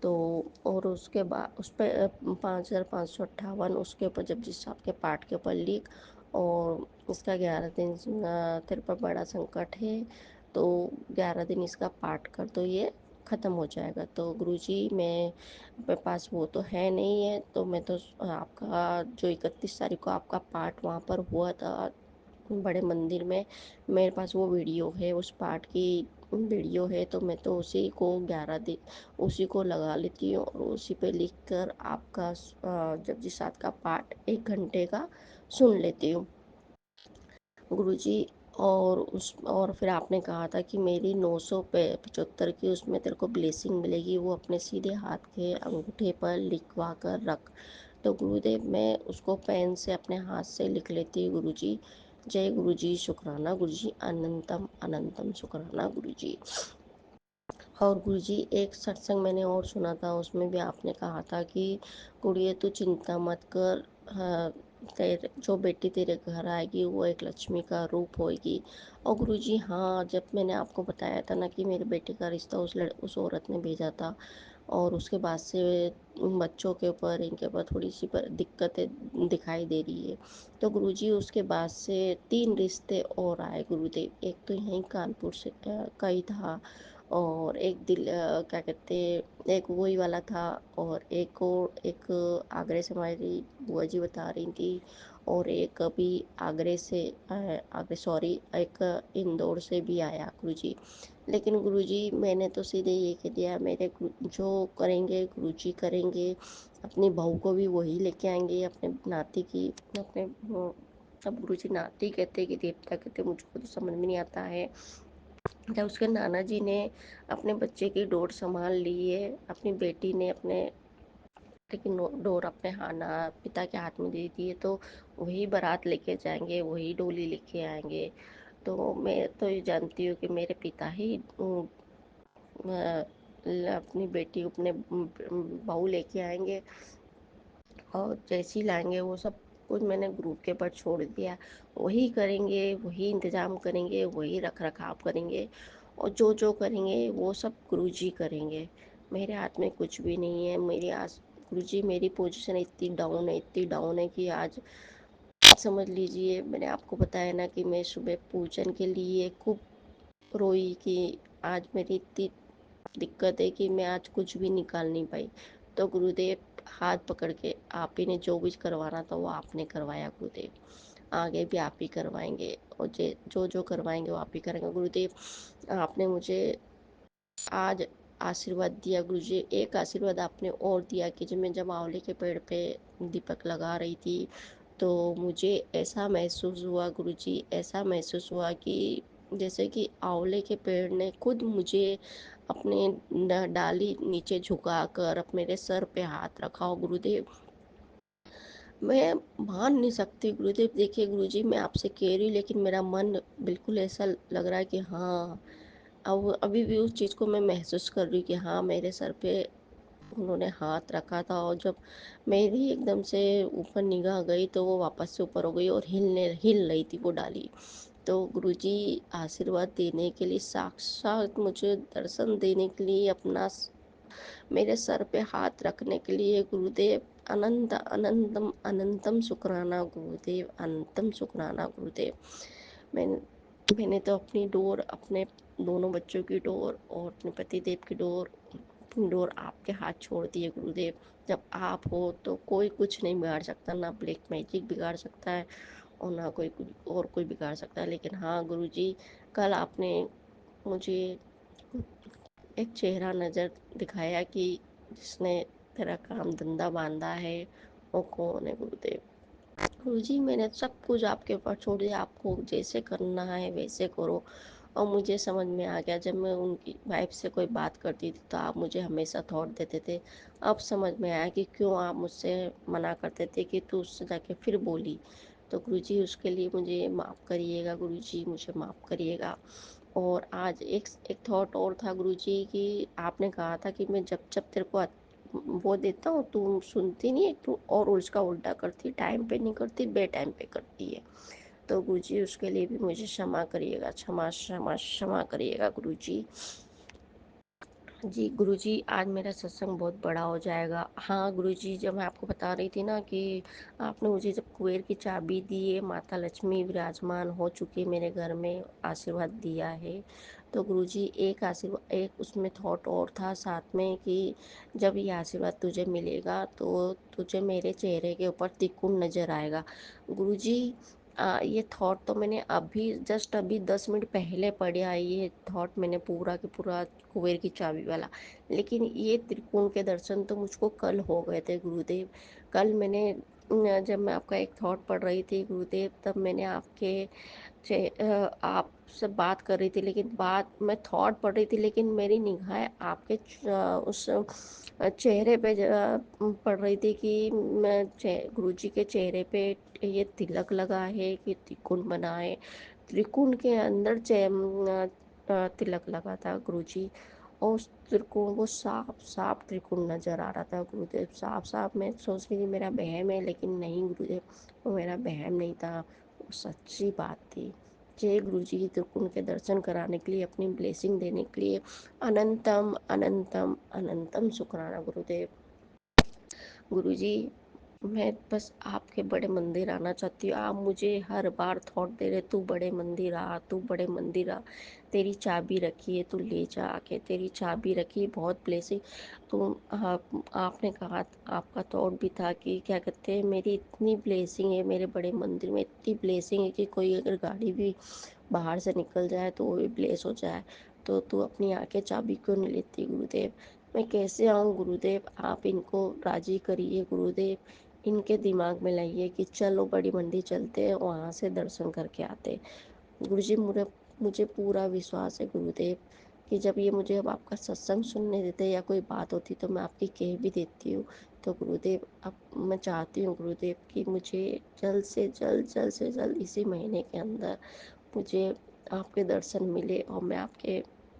तो और उसके बाद उस पर 5,558 उसके ऊपर जपजी साहब के पाठ के ऊपर लिख, और इसका 11 दिन तेरे पर बड़ा संकट है, तो 11 दिन इसका पाठ कर, तो ये ख़त्म हो जाएगा। तो गुरुजी, मेरे पास वो तो है नहीं है, तो मैं तो आपका जो 31 तारीख को आपका पाठ वहाँ पर हुआ था बड़े मंदिर में, मेरे पास वो वीडियो है, उस पाठ की वीडियो है, तो मैं तो उसी को 11 दिन उसी को लगा लेती हूँ, और उसी पे लिख कर आपका जपजी साहब का पाठ 1 घंटे का सुन लेती हूँ गुरुजी। और फिर आपने कहा था कि मेरी 975 की उसमें तेरे को ब्लेसिंग मिलेगी, वो अपने सीधे हाथ के अंगूठे पर लिखवा कर रख। तो गुरुदेव मैं उसको पेन से अपने हाथ से लिख लेती हूँ। गुरुजी जय गुरुजी, शुक्राना गुरुजी, अनंतम अनंतम शुक्राना गुरुजी। और गुरुजी एक सत्संग मैंने और सुना था, उसमें भी आपने कहा था कि कुड़िए तू चिंता मत कर, हाँ, तेरे जो बेटी तेरे घर आएगी वो एक लक्ष्मी का रूप होएगी। और गुरुजी हाँ, जब मैंने आपको बताया था ना कि मेरे बेटे का रिश्ता उस औरत ने भेजा था, और उसके बाद से बच्चों के ऊपर इनके ऊपर थोड़ी सी दिक्कतें दिखाई दे रही है। तो गुरुजी उसके बाद से 3 रिश्ते और आए गुरुदेव। एक तो यहीं कानपुर से का ही था, और एक क्या कहते हैं, एक वही वाला था, और एक आगरे से हमारी बुआ जी बता रही थी, और एक अभी आगरे सॉरी, एक इंदौर से भी आया गुरुजी। लेकिन गुरुजी मैंने तो सीधे ये कह दिया, मेरे जो करेंगे गुरुजी करेंगे, अपनी बहू को भी वही लेके आएंगे, अपने नाती की अपने अब गुरुजी नाती कहते कि देवता कहते, मुझको तो समझ में नहीं आता है। जब उसके नाना जी ने अपने बच्चे की डोर संभाल ली है, अपनी बेटी ने अपने लेकिन डोर अपने पिता के हाथ में दे दी है, तो वही बारात लेके जाएंगे, वही डोली लेके आएंगे। तो मैं तो ये जानती हूँ कि मेरे पिता ही अपनी बेटी अपने बहू लेके आएंगे, और जैसी लाएंगे वो सब कुछ मैंने ग्रुप के ऊपर छोड़ दिया। वही करेंगे, वही इंतजाम करेंगे, वही रख रखाव करेंगे, और जो जो करेंगे वो सब गुरुजी करेंगे। मेरे हाथ में कुछ भी नहीं है। गुरुजी मेरी पोजीशन इतनी डाउन है कि आज समझ लीजिए, मैंने आपको बताया ना कि मैं सुबह पूजन के लिए खूब रोई कि आज मेरी इतनी दिक्कत है कि मैं आज कुछ भी निकाल नहीं पाई। तो गुरुदेव हाथ पकड़ के, आप ही ने जो भी करवाना था वो आपने करवाया गुरुदेव, आगे भी आप ही करवाएंगे, और जो जो करवाएंगे वो आप ही करेंगे गुरुदेव। आपने मुझे आज आशीर्वाद दिया गुरुजी। एक आशीर्वाद आपने और दिया कि जब आंवले के पेड़ पे दीपक लगा रही थी, तो मुझे ऐसा महसूस हुआ गुरुजी, ऐसा महसूस हुआ कि जैसे कि आंवले के पेड़ ने खुद मुझे अपने डाली नीचे झुकाकर मेरे सर पे हाथ रखा हो गुरुदेव। मैं मान नहीं सकती गुरुदेव। देखिए गुरुजी, मैं आपसे कह रही हूँ, लेकिन मेरा मन बिल्कुल ऐसा लग रहा है कि हाँ, अब अभी भी उस चीज़ को मैं महसूस कर रही हूँ कि हाँ, मेरे सर पे उन्होंने हाथ रखा था, और जब मेरी एकदम से ऊपर निगाह गई तो वो वापस से ऊपर हो गई, और हिल रही थी वो डाली। तो गुरुजी आशीर्वाद देने के लिए, साक्षात मुझे दर्शन देने के लिए, मेरे सर पे हाथ रखने के लिए गुरुदेव, अनंत अनंतम अनंतम शुक्राना गुरुदेव, अनंतम शुक्राना गुरुदेव। मैंने मैंने तो अपनी डोर, अपने दोनों बच्चों की डोर और अपने पतिदेव की डोर आपके हाथ छोड़ दिए गुरुदेव। जब आप हो तो कोई कुछ नहीं बिगाड़ सकता, ना ब्लैक मैजिक बिगाड़ सकता है, और ना कोई बिगाड़ सकता है। लेकिन हाँ गुरुजी, कल आपने मुझे एक चेहरा नज़र दिखाया कि जिसने तेरा काम धंधा बांधा है, वो कौन है गुरुदेव। गुरुजी मैंने सब कुछ आपके ऊपर छोड़ दिया, आपको जैसे करना है वैसे करो। और मुझे समझ में आ गया, जब मैं उनकी वाइफ से कोई बात करती थी तो आप मुझे हमेशा थॉट देते थे। अब समझ में आया कि क्यों आप मुझसे मना करते थे कि तू उससे जाके फिर बोली। तो गुरुजी उसके लिए मुझे माफ़ करिएगा गुरुजी, मुझे माफ़ करिएगा। और आज एक थॉट और था गुरुजी कि आपने कहा था कि मैं जब जब तेरे को वो देता हूँ तू सुनती नहीं है, तू और उसका उल्टा करती, टाइम पे नहीं करती, बे टाइम पे करती है। तो गुरुजी उसके लिए भी मुझे क्षमा करिएगा, क्षमा क्षमा क्षमा करिएगा गुरुजी। जी गुरुजी, आज मेरा सत्संग बहुत बड़ा हो जाएगा। हाँ गुरुजी, जब मैं आपको बता रही थी ना कि आपने मुझे जब कुबेर की चाबी दी है, माता लक्ष्मी विराजमान हो चुकी है मेरे घर में, आशीर्वाद दिया है, तो गुरुजी एक आशीर्वाद, एक उसमें थॉट और था साथ में कि जब ये आशीर्वाद तुझे मिलेगा तो तुझे मेरे चेहरे के ऊपर तिकोन नज़र आएगा गुरुजी। ये थॉट तो मैंने अभी 10 मिनट पहले पढ़ा, ये थॉट मैंने पूरा के पूरा कुबेर की चाबी वाला। लेकिन ये त्रिकोण के दर्शन तो मुझको कल हो गए थे गुरुदेव। कल मैंने जब मैं आपका एक थॉट पढ़ रही थी गुरुदेव, तब मैंने आपके आपसे बात कर रही थी, लेकिन बात मैं थॉट पढ़ रही थी, लेकिन मेरी निगाहें आपके उस चेहरे पे पड़ रही थी कि मैं गुरुजी के चेहरे पे ये तिलक लगा है कि त्रिकोण बना है। त्रिकोण के अंदर तिलक लगा था गुरुजी, और उस त्रिकोण वो साफ साफ त्रिकोण नजर आ रहा था गुरुदेव, साफ साफ। मैं सोच रही थी मेरा वहम है, लेकिन नहीं गुरुदेव, वो मेरा वहम नहीं था, वो सच्ची बात थी। जय गुरुजी, त्रिकोण के दर्शन कराने के लिए, अपनी ब्लेसिंग देने के लिए अनंतम अनंतम अनंतम शुक्राना गुरुदेव। गुरुजी, मैं बस आपके बड़े मंदिर आना चाहती हूँ। आप मुझे हर बार थॉट दे रहे, तू बड़े मंदिर आ, तू बड़े मंदिर आ, तेरी चाबी रखी है, तू ले जा आके, तेरी चाबी रखी है, बहुत ब्लेसिंग। तो आपने कहा, आपका थॉट भी था कि क्या कहते हैं, मेरी इतनी ब्लेसिंग है, मेरे बड़े मंदिर में इतनी ब्लेसिंग है कि कोई अगर गाड़ी भी बाहर से निकल जाए तो वो भी ब्लेस हो जाए। तो तू अपनी आके चाबी क्यों नहीं लेती गुरुदेव? मैं कैसे आऊँ गुरुदेव? आप इनको राजी करिए गुरुदेव, इनके दिमाग में लाइए कि चलो बड़ी मंडी चलते हैं, वहाँ से दर्शन करके आते। गुरुजी, मुझे मुझे पूरा विश्वास है गुरुदेव कि जब ये मुझे अब आपका सत्संग सुनने देते या कोई बात होती तो मैं आपकी कह भी देती हूँ। तो गुरुदेव, अब मैं चाहती हूँ गुरुदेव कि मुझे जल्द से जल्द, जल्द से जल्द इसी महीने के अंदर मुझे आपके दर्शन मिले और मैं आपके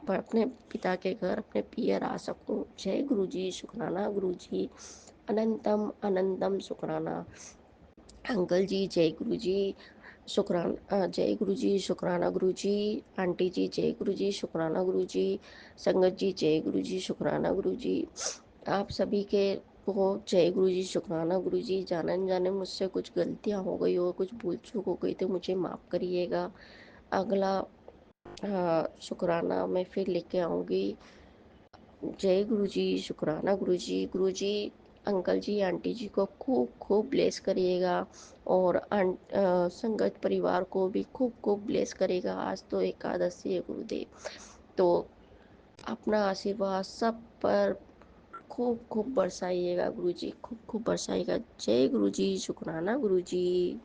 अपने पिता के घर, अपने पियर आ सकूं। जय गुरुजी, शुक्राना गुरुजी, अनंतम अनंतम शुक्राना। अंकल जी जय गुरुजी, शुक्राना। जय गुरुजी, शुक्राना गुरुजी। आंटी जी जय गुरुजी, शुक्राना गुरुजी। संगत जी जय गुरुजी, शुक्राना गुरुजी। आप सभी के को जय गुरुजी, शुक्राना गुरुजी। जाने अनजाने मुझसे कुछ गलतियां हो गई हो, कुछ भूल चूक हो गई तो मुझे माफ़ करिएगा। अगला शुक्राना मैं फिर लेके आऊँगी। जय गुरुजी, शुक्राना गुरुजी। गुरुजी, अंकल जी आंटी जी को खूब खूब ब्लेस करिएगा, और संगत परिवार को भी खूब खूब ब्लेस करेगा। आज तो एकादशी है गुरुदेव, तो अपना आशीर्वाद सब पर खूब खूब बरसाइएगा गुरुजी, खूब खूब बरसाइएगा। जय गुरुजी, शुक्राना गुरुजी।